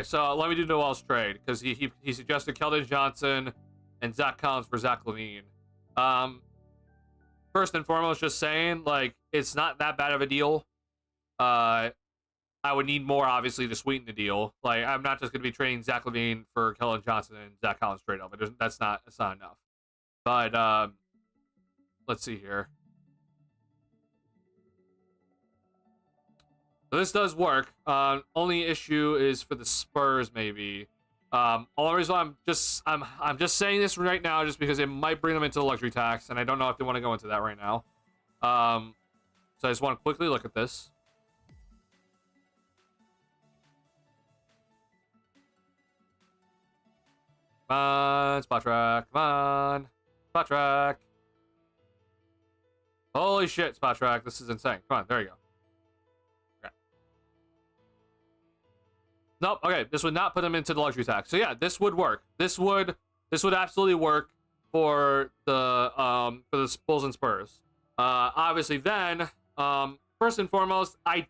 so let me do Noel's trade because he suggested Keldon Johnson and Zach Collins for Zach LaVine. First and foremost, just saying like it's not that bad of a deal. I would need more, obviously, to sweeten the deal. Like, I'm not just going to be trading Zach LaVine for Keldon Johnson and Zach Collins straight up. That's not enough. But, let's see here. So this does work. Only issue is for the Spurs, maybe. Only reason I'm just saying this right now just because it might bring them into the luxury tax, and I don't know if they want to go into that right now. So I just want to quickly look at this. Come on, spot track. Come on. Spot track. Holy shit, spot track. This is insane. Come on, there you go. Okay. Nope, okay. This would not put them into the luxury tax. So yeah, this would work. This would absolutely work for the Bulls and Spurs. Obviously then, first and foremost, I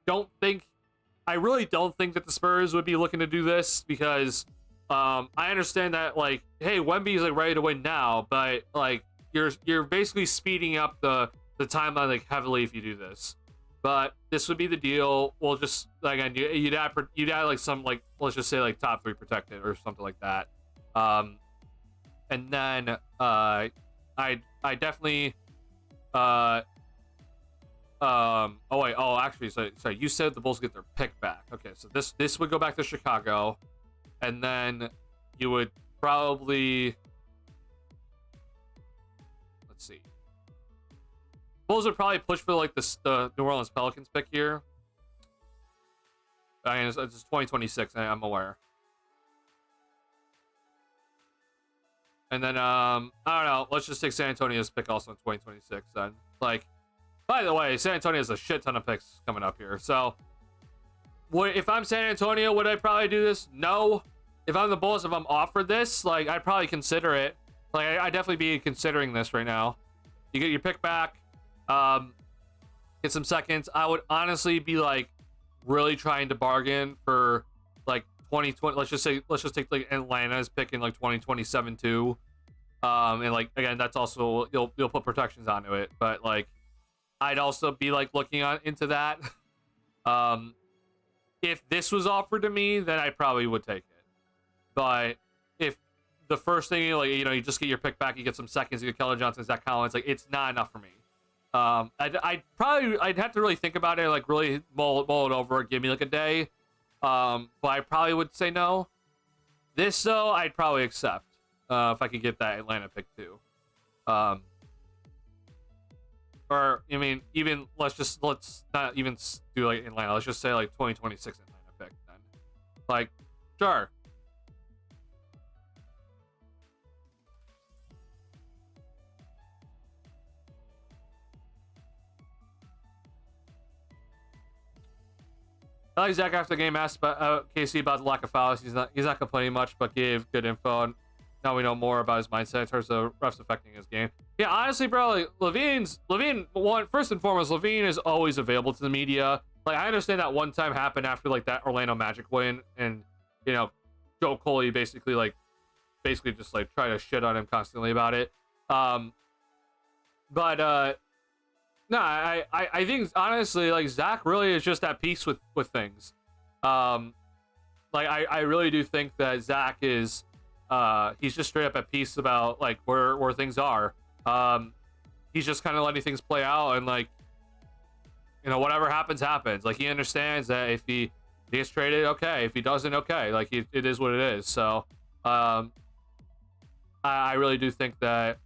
really don't think that the Spurs would be looking to do this because I understand that like, hey, Wemby's like ready to win now, but like you're basically speeding up the timeline like heavily if you do this. But this would be the deal. We'll just again you'd add like some like let's just say like top 3 protected or something like that. And then I definitely actually so you said the Bulls get their pick back. Okay, so this would go back to Chicago. And then you would probably, let's see. Bulls would probably push for like the New Orleans Pelicans pick here. I mean, it's 2026. I'm aware. And then I don't know. Let's just take San Antonio's pick also in 2026. Then, like, by the way, San Antonio has a shit ton of picks coming up here. So, if I'm San Antonio, would I probably do this? No. If I'm the Bulls, if I'm offered this, like, I'd probably consider it. Like, I'd definitely be considering this right now. You get your pick back, get some seconds. I would honestly be, like, really trying to bargain for, like, 2020. Let's just take, like, Atlanta's pick in, like, 2027, too. And, like, again, that's also, you'll put protections onto it. But, like, I'd also be, like, looking into that. If this was offered to me, then I probably would take it. But if the first thing, like, you know, you just get your pick back, you get some seconds, you get Keldon Johnson, Zach Collins, like, it's not enough for me. I'd have to really think about it, like, really mull it over, give me, like, a day. But I probably would say no. This, though, I'd probably accept, if I could get that Atlanta pick, too. Or, I mean, even, let's not even do, like, Atlanta. Let's just say, like, 2026 Atlanta pick, then. Like, sure. I like Zach after the game asked about KC about the lack of fouls. He's not complaining much, but gave good info. Now we know more about his mindset in terms of refs affecting his game. Yeah, honestly, bro, like LaVine, first and foremost, LaVine is always available to the media. Like, I understand that one time happened after like that Orlando Magic win, and you know, Joe Coley basically like basically just like try to shit on him constantly about it. But no, I think honestly, like, Zach really is just at peace with things. Like, I really do think that Zach is he's just straight up at peace about like where things are. He's just kind of letting things play out, and like, you know, whatever happens. Like, he understands that if he gets traded, okay. If he doesn't, okay. Like, it is what it is. So I really do think that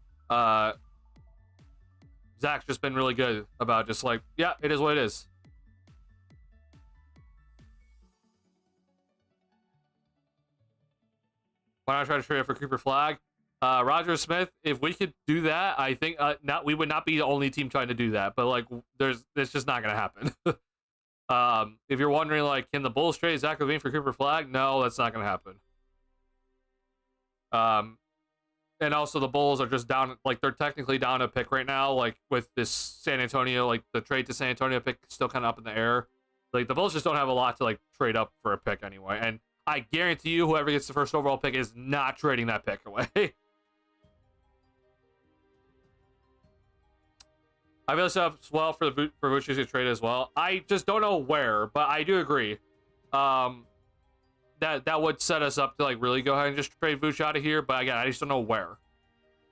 Zach's just been really good about just like, yeah, it is what it is. Why not try to trade for Cooper Flag? Roger Smith, if we could do that, I think we would not be the only team trying to do that. But like, it's just not gonna happen. If you're wondering, like, can the Bulls trade Zach LaVine for Cooper Flag? No, that's not gonna happen. And also the Bulls are just down, like, they're technically down a pick right now, like, with this San Antonio, like, the trade to San Antonio pick still kind of up in the air. Like, the Bulls just don't have a lot to, like, trade up for a pick anyway. And I guarantee you, whoever gets the first overall pick is not trading that pick away. I feel this up well for Vucevic to trade as well. I just don't know where, but I do agree. That would set us up to like really go ahead and just trade Vooch out of here. But again, I just don't know where.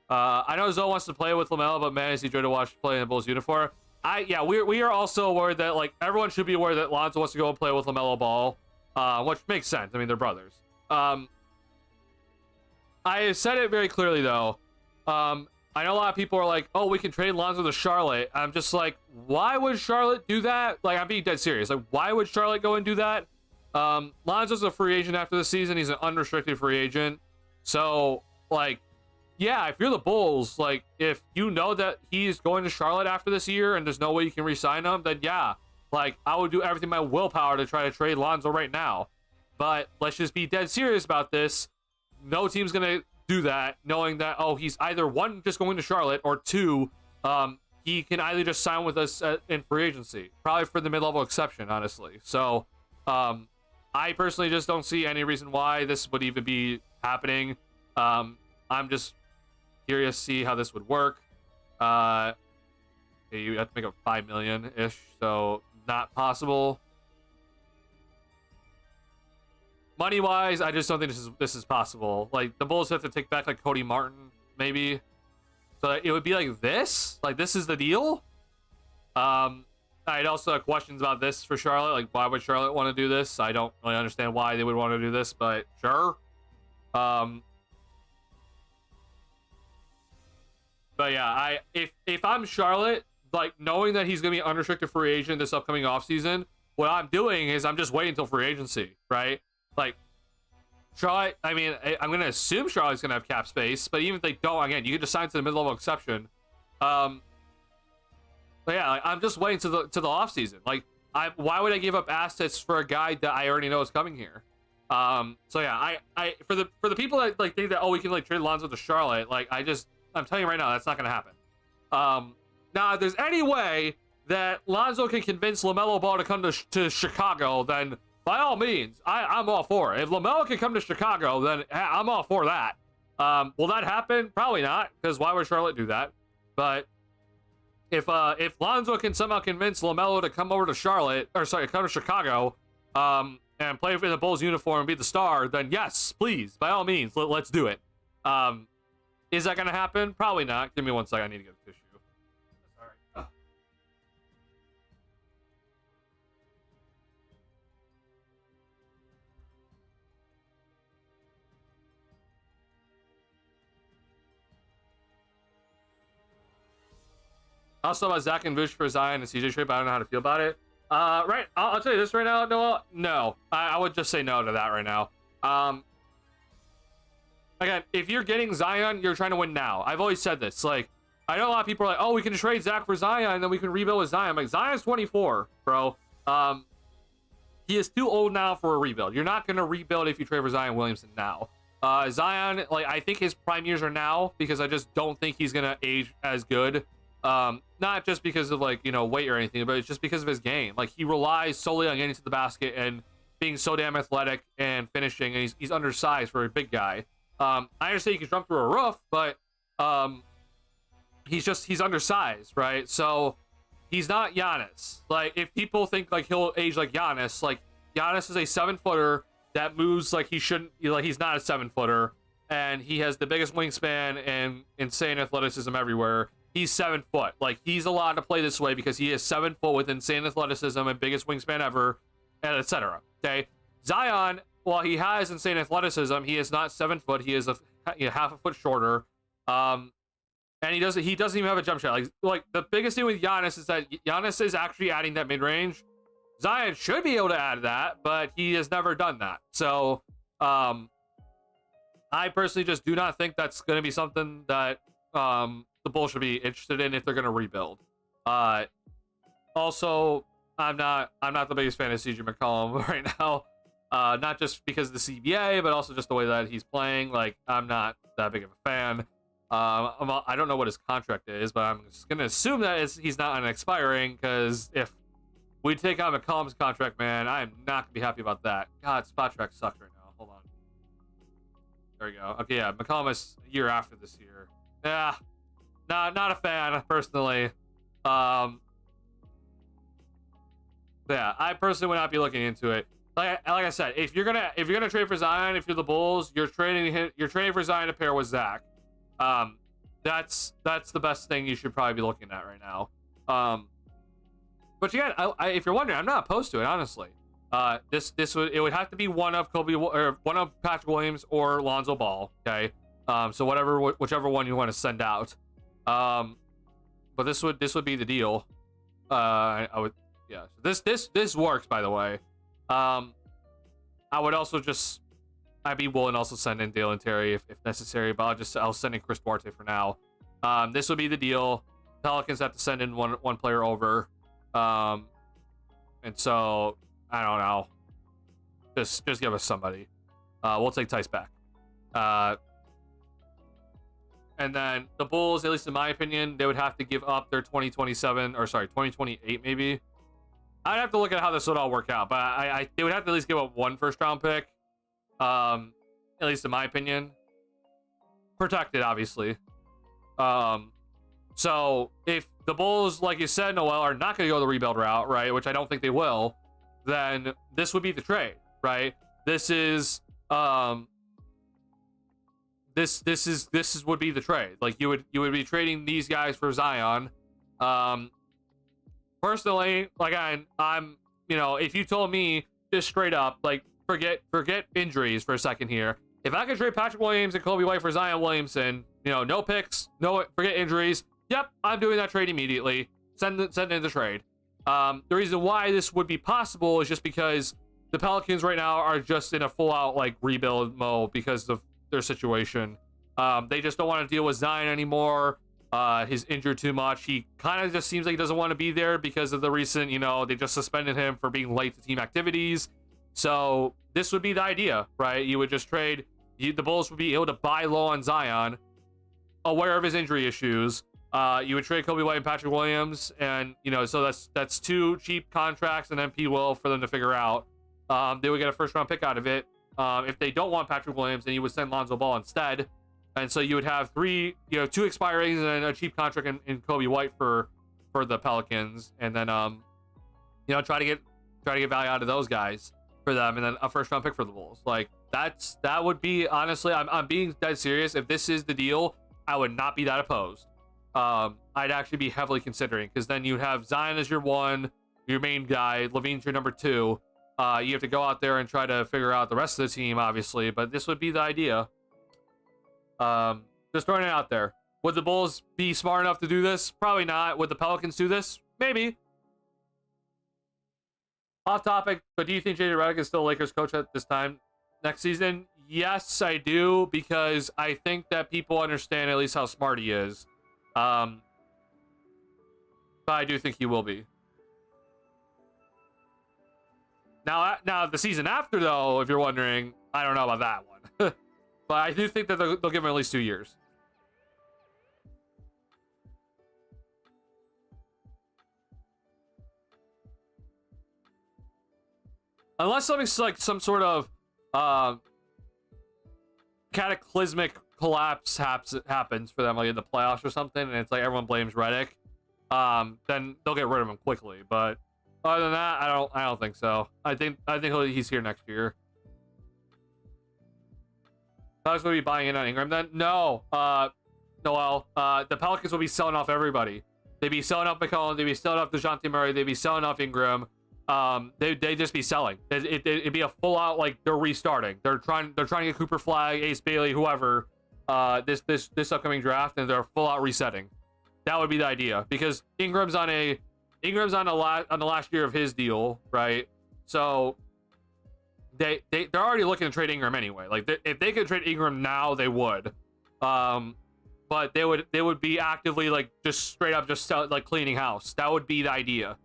I know Zoe wants to play with LaMelo, but man, is he joy to watch play in the Bulls uniform. We are also worried that like everyone should be aware that Lonzo wants to go and play with LaMelo Ball, which makes sense. I mean, they're brothers. I have said it very clearly though. I know a lot of people are like, oh, we can trade Lonzo to Charlotte. I'm just like, why would Charlotte do that? Like, I'm being dead serious. Like, why would Charlotte go and do that? Lonzo's a free agent after the season. He's an unrestricted free agent. So, like, yeah, if you're the Bulls, like, if you know that he's going to Charlotte after this year and there's no way you can re-sign him, then yeah, like, I would do everything in my willpower to try to trade Lonzo right now. But let's just be dead serious about this. No team's going to do that, knowing that, oh, he's either one, just going to Charlotte, or two, he can either just sign with us in free agency. Probably for the mid-level exception, honestly. So, I personally just don't see any reason why this would even be happening. I'm just curious to see how this would work. Okay, you have to make up 5 million-ish, so not possible. Money-wise, I just don't think this is possible. Like, the Bulls have to take back, like, Cody Martin, maybe. So it would be like this? Like, this is the deal? I'd also have questions about this for Charlotte. Like, why would Charlotte want to do this? I don't really understand why they would want to do this, but sure. But yeah, if I'm Charlotte, like, knowing that he's going to be an unrestricted free agent this upcoming offseason, what I'm doing is I'm just waiting until free agency, right? Like, Charlotte, I mean, I'm going to assume Charlotte's going to have cap space, but even if they don't, again, you can just sign to the mid-level exception. But yeah, like, I'm just waiting to the offseason. Like, why would I give up assets for a guy that I already know is coming here? So yeah, I for the people that like think that, oh, we can like trade Lonzo to Charlotte, like, I'm telling you right now, that's not going to happen. Now, if there's any way that Lonzo can convince LaMelo Ball to come to Chicago, then by all means, I'm all for it. If LaMelo can come to Chicago, then I'm all for that. Will that happen? Probably not, because why would Charlotte do that? But if Lonzo can somehow convince LaMelo to come over to Charlotte, or sorry, come to Chicago, and play in the Bulls uniform and be the star, then yes, please, by all means, let's do it. Is that gonna happen? Probably not. Give me 1 second. I need to get a tissue. Sorry. Also about Zach and Vuce for Zion and CJ trade, but I don't know how to feel about it. Right, I'll tell you this right now, Noah. No, I would just say no to that right now. Again, if you're getting Zion, you're trying to win now. I've always said this. Like, I know a lot of people are like, oh, we can trade Zach for Zion, and then we can rebuild with Zion. I'm like, Zion's 24, bro. He is too old now for a rebuild. You're not going to rebuild if you trade for Zion Williamson now. Zion, like, I think his prime years are now, because I just don't think he's going to age as good. Not just because of, like, you know, weight or anything, but it's just because of his game. Like, he relies solely on getting to the basket and being so damn athletic and finishing, and he's undersized for a big guy. I understand he can jump through a roof, but he's undersized, right? So he's not Giannis. Like, if people think like he'll age like Giannis, like Giannis is a 7-footer that moves like he shouldn't. Like, he's not a 7-footer, and he has the biggest wingspan and insane athleticism everywhere. He's 7 foot. Like, he's allowed to play this way because he is 7 foot with insane athleticism and biggest wingspan ever, and etc. Okay, Zion, while he has insane athleticism, he is not 7 foot. He is half a foot shorter. And he doesn't even have a jump shot. Like the biggest thing with Giannis is that Giannis is actually adding that mid range. Zion should be able to add that, but he has never done that. So I personally just do not think that's going to be something that the Bulls should be interested in if they're going to rebuild. Also, I'm not the biggest fan of CJ McCollum right now. Not just because of the CBA, but also just the way that he's playing. Like, I'm not that big of a fan. I don't know what his contract is, but I'm just gonna assume that he's not expiring, because if we take on McCollum's contract, man, I am not gonna be happy about that. God, Spot Track sucks right now. Hold on. There we go. Okay, yeah, McCollum is a year after this year. Yeah, not a fan personally. Yeah, I personally would not be looking into it. Like I said, if you're gonna trade for Zion, if you're the Bulls, you're trading for Zion to pair with Zach. That's the best thing you should probably be looking at right now. But again, if you're wondering, I'm not opposed to it, honestly. It would have to be one of Patrick Williams or Lonzo Ball. Okay, so whichever one you want to send out. But this would be the deal. I would, yeah. This works, by the way. I would also I'd be willing to also send in Dale and Terry if necessary, but I'll send in Chris Duarte for now. This would be the deal. Pelicans have to send in one player over. And so I don't know. Just give us somebody. We'll take Tice back. And then the Bulls, at least in my opinion, they would have to give up their 2028 maybe. I'd have to look at how this would all work out, but they would have to at least give up one first-round pick. At least in my opinion. Protected, obviously. So if the Bulls, like you said, Noel, are not going to go the rebuild route, right, which I don't think they will, then this would be the trade, right? This would be the trade. Like, you would be trading these guys for Zion. Personally, like, I'm if you told me just straight up, like, forget injuries for a second here. If I could trade Patrick Williams and Kobe White for Zion Williamson, no picks, forget injuries. Yep, I'm doing that trade immediately. Send in the trade. The reason why this would be possible is just because the Pelicans right now are just in a full-out like rebuild mode because of their situation. They just don't want to deal with Zion anymore. He's injured too much. He kind of just seems like he doesn't want to be there because of the recent, they just suspended him for being late to team activities. So this would be the idea, right? You would just trade. The Bulls would be able to buy low on Zion, aware of his injury issues. You would trade Kobe White and Patrick Williams, and so that's 2 cheap contracts and MP Will for them to figure out. They would get a first-round pick out of it. If they don't want Patrick Williams, then you would send Lonzo Ball instead, and so you would have 2 expirings and a cheap contract in Kobe White for the Pelicans, and then try to get value out of those guys for them, and then a first-round pick for the Bulls. Like, that would be, honestly, I'm being dead serious. If this is the deal, I would not be that opposed. I'd actually be heavily considering, because then you have Zion as your 1, your main guy, LaVine's your number 2. You have to go out there and try to figure out the rest of the team, obviously, but this would be the idea. Just throwing it out there. Would the Bulls be smart enough to do this? Probably not. Would the Pelicans do this? Maybe. Off topic, but do you think JJ Redick is still Lakers coach at this time next season? Yes, I do, because I think that people understand at least how smart he is. But I do think he will be. Now the season after, though, if you're wondering, I don't know about that one. But I do think that they'll give him at least 2 years. Unless something's like some sort of cataclysmic collapse happens for them, like in the playoffs or something, and it's like everyone blames Redick, then they'll get rid of him quickly. But other than that, I don't think so. I think he's here next year. Pelicans will be buying in on Ingram then? No. Noel. The Pelicans will be selling off everybody. They'd be selling off McCollum. They'd be selling off DeJounte Murray. They'd be selling off Ingram. They'd just be selling. It'd be a full out, like, they're restarting. They're trying to get Cooper Flag, Ace Bailey, whoever, this upcoming draft, and they're full out resetting. That would be the idea, because Ingram's on the last year of his deal, right? So they're already looking to trade Ingram anyway. Like, if they could trade Ingram now, they would. But they would be actively, like, just straight up just like cleaning house. That would be the idea.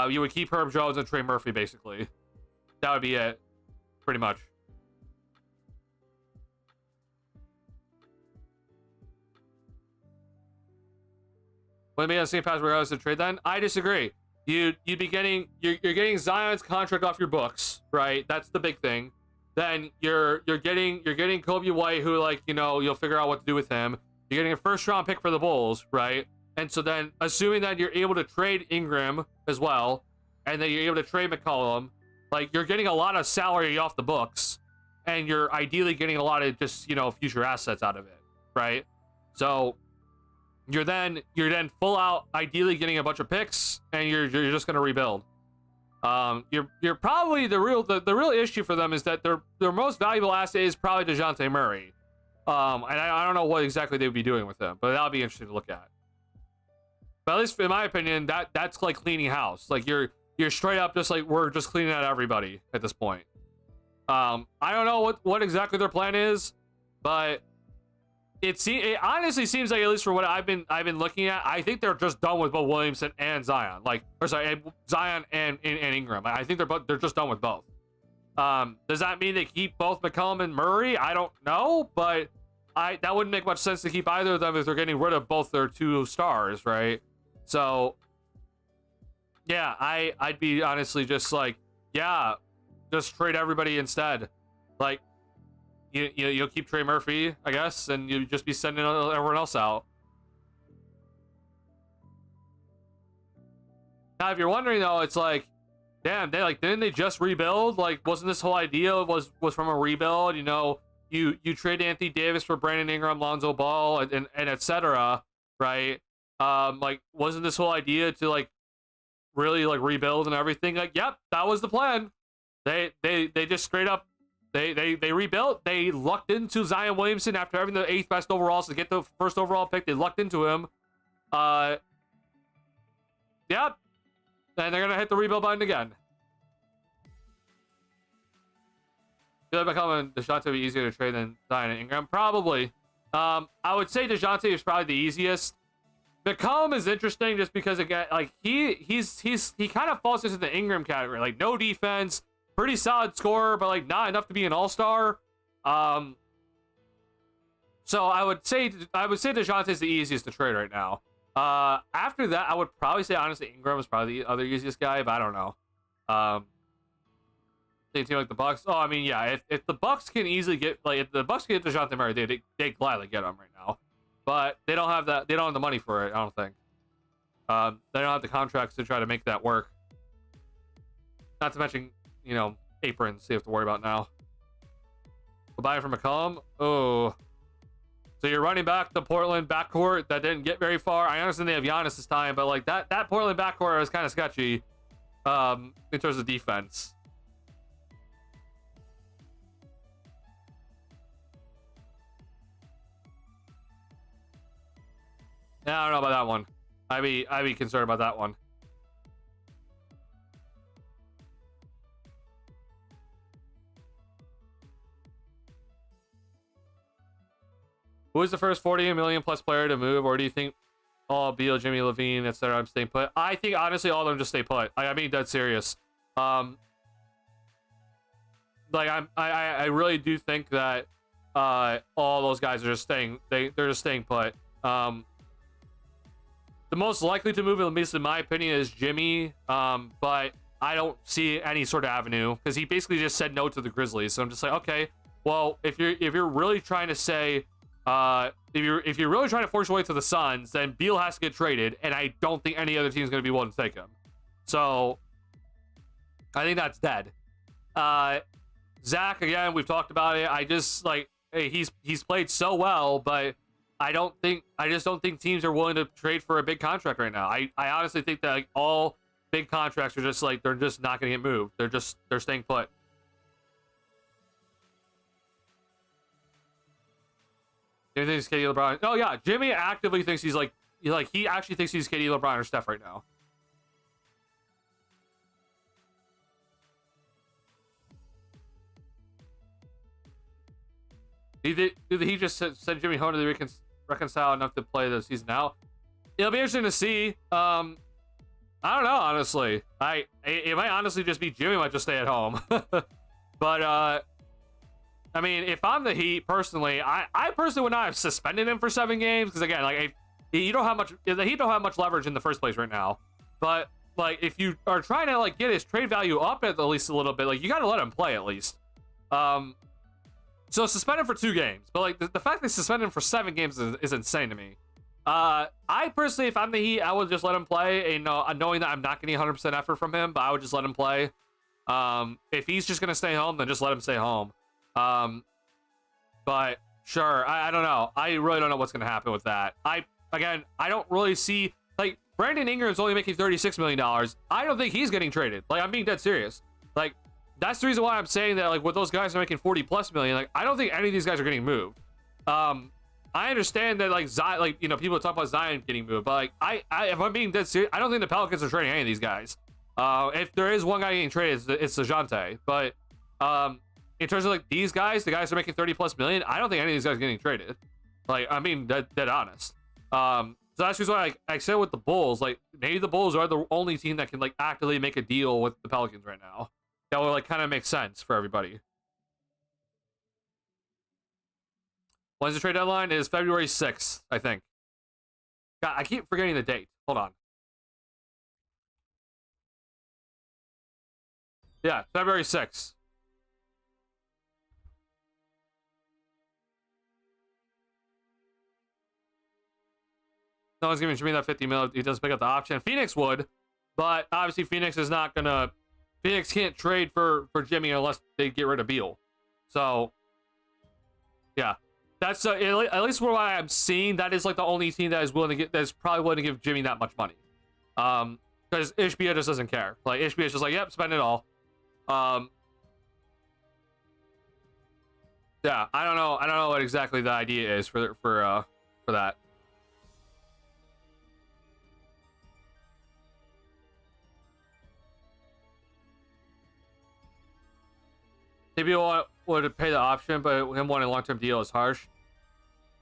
You would keep Herb Jones and Trey Murphy, basically. That would be it, pretty much. Would it be on the same path regardless of trade then? I disagree. You'd be getting you're getting Zion's contract off your books, right? That's the big thing. Then you're getting Kobe White, who, like, you know, you'll figure out what to do with him. You're getting a first round pick for the Bulls, right? And so then, assuming that you're able to trade Ingram as well, and then you're able to trade McCollum, like, you're getting a lot of salary off the books, and you're ideally getting a lot of just, you know, future assets out of it, right? So you're then full out ideally getting a bunch of picks, and you're just gonna rebuild. You're probably the real issue for them is that their most valuable asset is probably DeJounte Murray. And I don't know what exactly they would be doing with him, but that'll be interesting to look at. But at least in my opinion, that's like cleaning house. Like, you're straight up just like, we're just cleaning out everybody at this point. I don't know what exactly their plan is, but it honestly seems like, at least for what I've been looking at, I think they're just done with both Williamson and Zion. Zion and Ingram. I think they're just done with both. Does that mean they keep both McCollum and Murray? I don't know, but that wouldn't make much sense to keep either of them if they're getting rid of both their two stars, right? So yeah, I'd be honestly just like, yeah, just trade everybody instead. Like, you'll keep Trey Murphy, I guess, and you'll just be sending everyone else out. Now, if you're wondering though, it's like, damn, didn't they just rebuild? Like, wasn't this whole idea was from a rebuild? You know, you trade Anthony Davis for Brandon Ingram, Lonzo Ball, and etc. Right? Like, wasn't this whole idea to, like, really, like, rebuild and everything? Like, yep, that was the plan. They just straight up they rebuilt. They lucked into Zion Williamson after having the 8th best overalls to get the first overall pick. They lucked into him. Yep. And they're gonna hit the rebuild button again. I feel like McCollum and DeJounte would be easier to trade than Zion and Ingram. Probably. I would say DeJounte is probably the easiest. McCollum is interesting just because, again, like, he kind of falls into the Ingram category. Like, no defense, pretty solid scorer, but, like, not enough to be an all-star. So I would say DeJounte is the easiest to trade right now. After that, I would probably say, honestly, Ingram is probably the other easiest guy, but I don't know. Same team like the Bucks. Oh, I mean, yeah, if the Bucks can easily get, like, if the Bucks can get DeJounte Murray, they gladly get him right now. But they don't have that. They don't have the money for it, I don't think. They don't have the contracts to try to make that work. Not to mention, you know, aprons they have to worry about now. We'll buy it from McCollum. Oh. So you're running back the Portland backcourt that didn't get very far. I understand they have Giannis this time, but, like, that Portland backcourt is kind of sketchy in terms of defense. Yeah, I don't know about that one. I'd be concerned about that one. Who is the first 40 million plus player to move, or do you think all Beal, Jimmy Levine, etc. I'm staying put? I think honestly all of them just stay put. I mean, dead serious. Like, I really do think that all those guys are just staying. They're just staying put. The most likely to move, at least in my opinion, is Jimmy. But I don't see any sort of avenue because he basically just said no to the Grizzlies. So I'm just like, okay, well, if you're really trying to say, if you're really trying to force your way to the Suns, then Beal has to get traded, and I don't think any other team is going to be willing to take him. So I think that's dead. Zach, again, we've talked about it. I just like, hey, he's played so well, but I just don't think teams are willing to trade for a big contract right now. I honestly think that like all big contracts are just like, they're just not going to get moved. They're staying put. Do you think he's KD, LeBron? Oh yeah, Jimmy actively thinks he actually thinks he's KD, LeBron, or Steph right now. Did he just send Jimmy home to the reconcile enough to play the season out? It'll be interesting to see. I don't know, honestly. It might honestly just be Jimmy might just stay at home. But I mean, if I'm the Heat personally, I personally would not have suspended him for 7 games, because again, like the Heat don't have much leverage in the first place right now. But like, if you are trying to like get his trade value up at least a little bit, like you got to let him play at least. So suspend him for 2 games, but like the fact they suspended him for 7 games is insane to me. I personally, if I'm the Heat, I would just let him play, and knowing that I'm not getting 100% effort from him, but I would just let him play. If he's just gonna stay home, then just let him stay home. But sure, I don't know. I really don't know what's gonna happen with that. I don't really see, like, Brandon Ingram's only making $36 million. I don't think he's getting traded. Like, I'm being dead serious. Like, that's the reason why I'm saying that, like, with those guys are making 40+ million, like, I don't think any of these guys are getting moved. I understand that, like, Zion, like, you know, people talk about Zion getting moved, but like, if I'm being dead serious, I don't think the Pelicans are trading any of these guys. If there is one guy getting traded, it's DeJounte. But in terms of like these guys, the guys who are making 30+ million, I don't think any of these guys are getting traded. Like, I mean, dead honest. So that's just why I said with the Bulls, like, maybe the Bulls are the only team that can like actively make a deal with the Pelicans right now. That will like kind of make sense for everybody. When's the trade deadline? It is February 6th, I think. God, I keep forgetting the date. Hold on. Yeah, February 6th. No one's giving Jimmy that 50 mil. He doesn't pick up the option. Phoenix would, but obviously Phoenix is not gonna. Phoenix can't trade for Jimmy unless they get rid of Beal. So, yeah, that's at least what I'm seeing. That is like the only team that is willing to get. That's probably willing to give Jimmy that much money. Because Ishbia just doesn't care. Like, Ishbia is just like, yep, spend it all. Yeah, I don't know what exactly the idea is for that. Maybe would pay the option, but him wanting a long-term deal is harsh.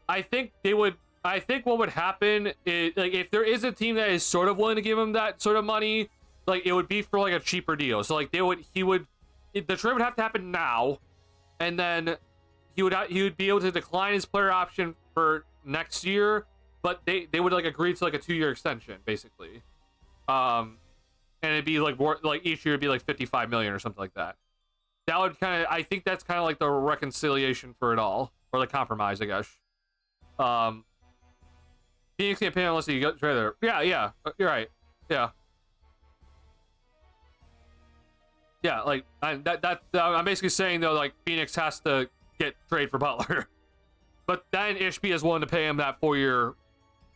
I think they would. I think what would happen is, like, if there is a team that is sort of willing to give him that sort of money, like, it would be for like a cheaper deal. So like the trade would have to happen now, and then he would be able to decline his player option for next year, but they would like agree to like a 2-year extension basically. And it'd be like more, like each year would be like 55 million or something like that. That would I think that's kind of like the reconciliation for it all, or the compromise, I guess. Phoenix can't pay unless you get traded. Yeah, you're right. Yeah, like I'm basically saying though, like Phoenix has to get trade for Butler, but then Ishbia is willing to pay him that 4-year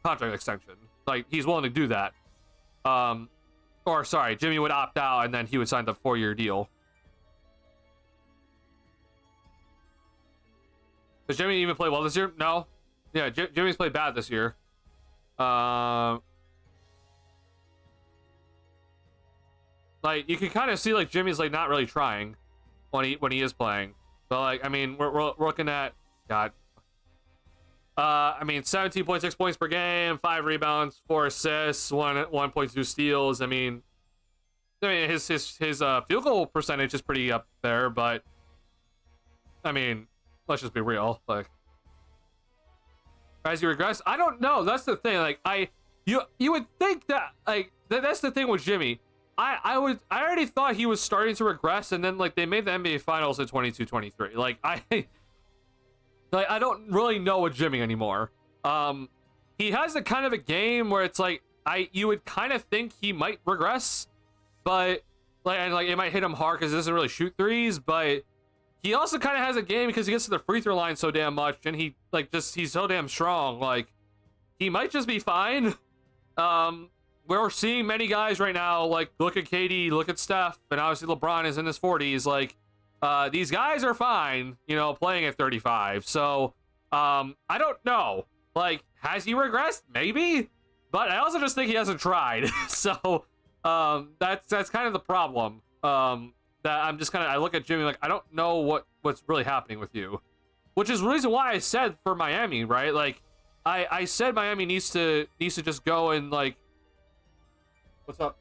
contract extension. Like, he's willing to do that. Or sorry, Jimmy would opt out and then he would sign the 4-year deal. Does Jimmy even play well this year? No. Yeah, Jimmy's played bad this year. Like, you can kind of see like Jimmy's like not really trying when he is playing. But like, I mean, we're looking at, God. I mean, 17.6 points per game, 5 rebounds, 4 assists, 1.2 steals. I mean, his field goal percentage is pretty up there, but I mean, let's just be real. Like, as you regress, I don't know. That's the thing. Like, you would think that, like, that's the thing with Jimmy. I already thought he was starting to regress, and then like they made the NBA Finals in 22-23. Like, Like, I don't really know with Jimmy anymore. He has a kind of a game where it's like you would kind of think he might regress, but like it might hit him hard because he doesn't really shoot threes, but he also kind of has a game because he gets to the free throw line so damn much, and he's so damn strong. Like, he might just be fine. We're seeing many guys right now, like, look at KD, look at Steph, and obviously LeBron is in his 40s. Like, these guys are fine, playing at 35. So, I don't know. Like, has he regressed? Maybe, but I also just think he hasn't tried. So, that's kind of the problem. That I'm just I look at Jimmy like, I don't know what's really happening with you, which is the reason why I said for Miami, right? Like, I said Miami needs to just go and, like, what's up?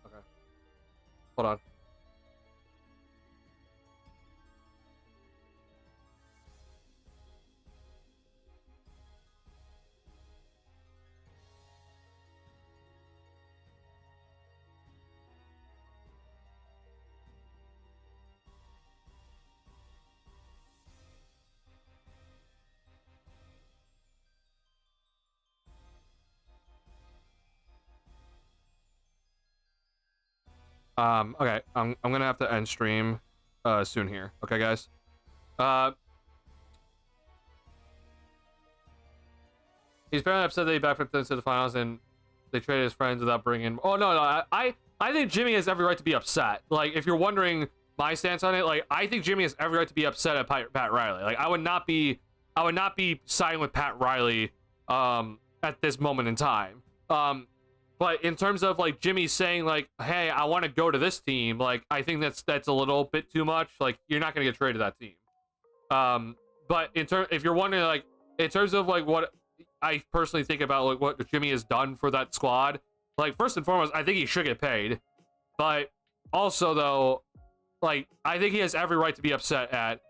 Okay. Hold on. Okay, I'm gonna have to end stream soon here. Okay, guys. He's very upset that he backflipped into the finals and they traded his friends without bringing. Oh no, I think Jimmy has every right to be upset. Like, if you're wondering my stance on it, like, I think Jimmy has every right to be upset at Pat Riley. Like, I would not be siding with Pat Riley at this moment in time. But in terms of, like, Jimmy saying, like, hey, I want to go to this team, like, I think that's a little bit too much. Like, you're not gonna get traded to that team. But if you're wondering, like, in terms of, like, what I personally think about, like, what Jimmy has done for that squad, like, first and foremost, I think he should get paid. But also, though, like, I think he has every right to be upset at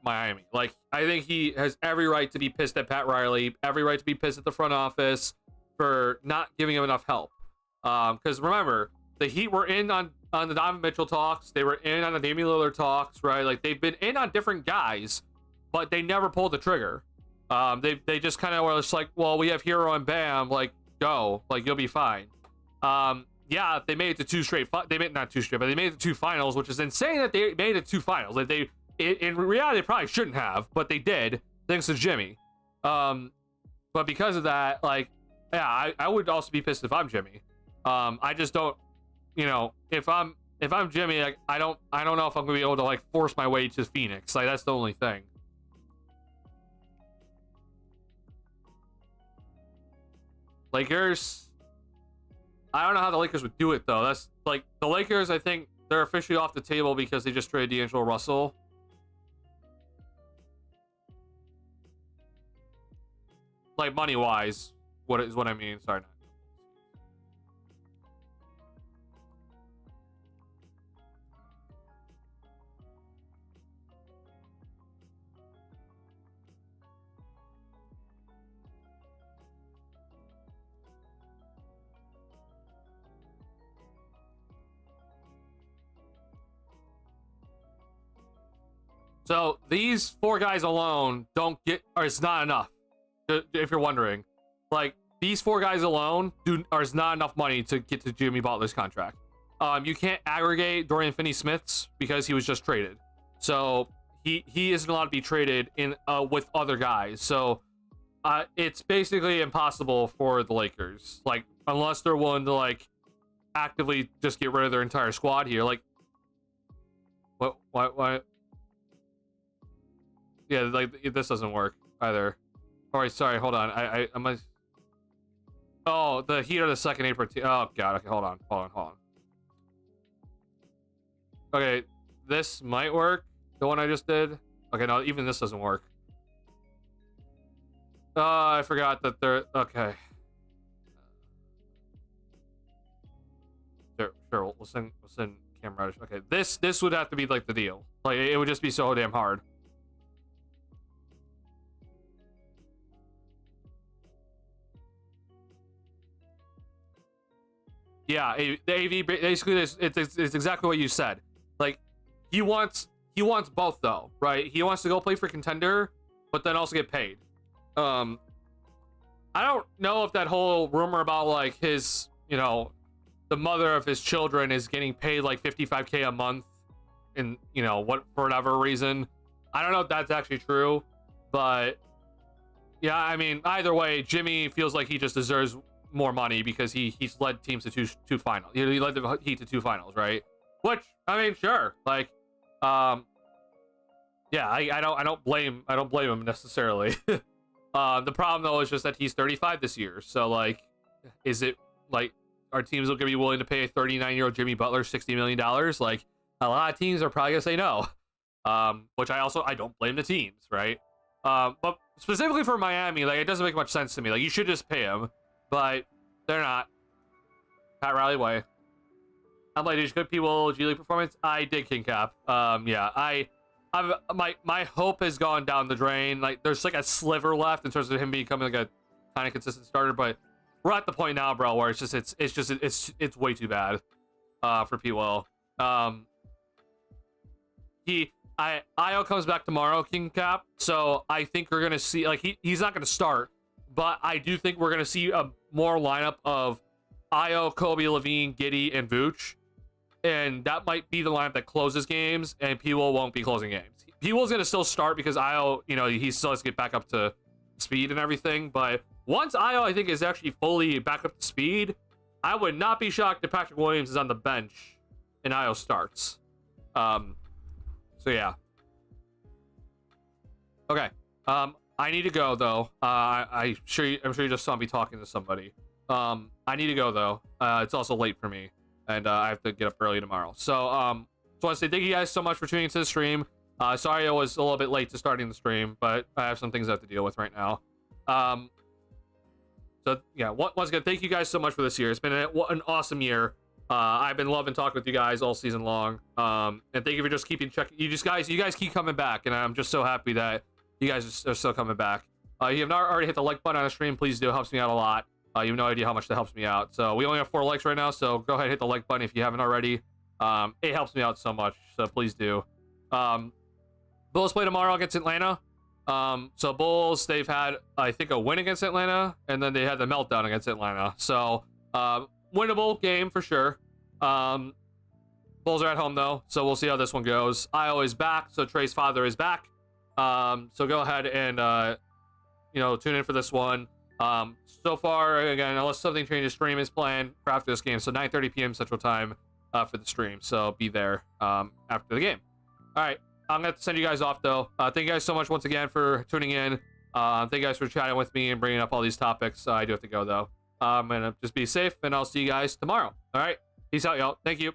Miami. Like, I think he has every right to be pissed at Pat Riley, every right to be pissed at the front office for not giving him enough help. Because remember, the Heat were in on the Donovan Mitchell talks, they were in on the Damian Lillard talks, right? Like, they've been in on different guys, but they never pulled the trigger. They just kind of were just like, well, we have Hero and Bam, like, go, like, you'll be fine. Yeah, they made it to they made it to two finals, which is insane that they made it to two finals. Like, in reality, they probably shouldn't have, but they did, thanks to Jimmy. But because of that, like, yeah, I would also be pissed if I'm Jimmy. I just don't, if I'm Jimmy, like, I don't know if I'm gonna be able to, like, force my way to Phoenix. Like, that's the only thing. Lakers, I don't know how the Lakers would do it, though. That's, like, the Lakers, I think they're officially off the table because they just traded D'Angelo Russell. Like, money-wise, what I mean. Sorry. So these four guys alone is not enough. If you're wondering, like, these four guys alone is not enough money to get to Jimmy Butler's contract. You can't aggregate Dorian Finney-Smith's because he was just traded, so he isn't allowed to be traded in with other guys. So it's basically impossible for the Lakers, like, unless they're willing to, like, actively just get rid of their entire squad here. Like, what? Yeah, like, this doesn't work either. All right, sorry, hold on. I must. Oh, the Heat are the second April team. Oh god. Okay, hold on. Okay, this might work. The one I just did. Okay, no, even this doesn't work. I forgot that they're okay. Sure. We'll send Cam Reddish. Okay, this would have to be, like, the deal. Like, it would just be so damn hard. Yeah, the AV basically it's exactly what you said. Like he wants both though, right? He wants to go play for contender, but then also get paid. I don't know if that whole rumor about like his, the mother of his children is getting paid like 55K a month, in what for whatever reason. I don't know if that's actually true, but yeah, I mean either way, Jimmy feels like he just deserves more money because he's led teams to two finals. He led the Heat to 2 finals, right? Which I mean, sure, like, yeah, I don't blame him necessarily. The problem though is just that he's 35 this year, so like, is it like our teams are gonna be willing to pay a 39-year-old Jimmy Butler $60 million? Like, a lot of teams are probably gonna say no. Which I don't blame the teams, right? But specifically for Miami, like, it doesn't make much sense to me. Like, you should just pay him. But they're not. Pat Riley way. I'm like, did good people G League performance? I did King Cap. Yeah, my hope has gone down the drain. Like, there's like a sliver left in terms of him becoming like a kind of consistent starter, but we're at the point now, bro, where it's way too bad for P. Will. Io comes back tomorrow, King Cap. So I think we're gonna see, like, he's not gonna start, but I do think we're gonna see a more lineup of Io, Kobe, Levine, Giddey, and Vooch, and that might be the lineup that closes games, and P. Will won't be closing games. P. Will's gonna still start because Io, he still has to get back up to speed and everything. But once Io, I think, is actually fully back up to speed, I would not be shocked if Patrick Williams is on the bench and Io starts. So yeah. Okay. I need to go though. I'm sure you just saw me talking to somebody. I need to go though. It's also late for me, and I have to get up early tomorrow. So just want to say thank you guys so much for tuning into the stream. Sorry I was a little bit late to starting the stream, but I have some things I have to deal with right now. So yeah, once again, thank you guys so much for this year. It's been an awesome year. I've been loving talking with you guys all season long. And thank you for just keeping checking. You guys keep coming back, and I'm just so happy that you guys are still coming back. You have not already hit the like button on the stream, please do. It helps me out a lot. You have no idea how much that helps me out. So we only have 4 likes right now, so go ahead and hit the like button if you haven't already. It helps me out so much, so please do. Bulls play tomorrow against Atlanta. So Bulls, they've had, I think, a win against Atlanta, and then they had the meltdown against Atlanta. So winnable game for sure. Bulls are at home though, so we'll see how this one goes. Io is back, so Trey's father is back. So go ahead and tune in for this one. So far, again, unless something changes, stream is planned for after this game, so 9:30 p.m. Central Time for the stream. So be there after the game. All right, I'm gonna have to send you guys off though. Thank you guys so much once again for tuning in. Thank you guys for chatting with me and bringing up all these topics. I do have to go though. And just be safe, and I'll see you guys tomorrow. All right, peace out, y'all. Thank you.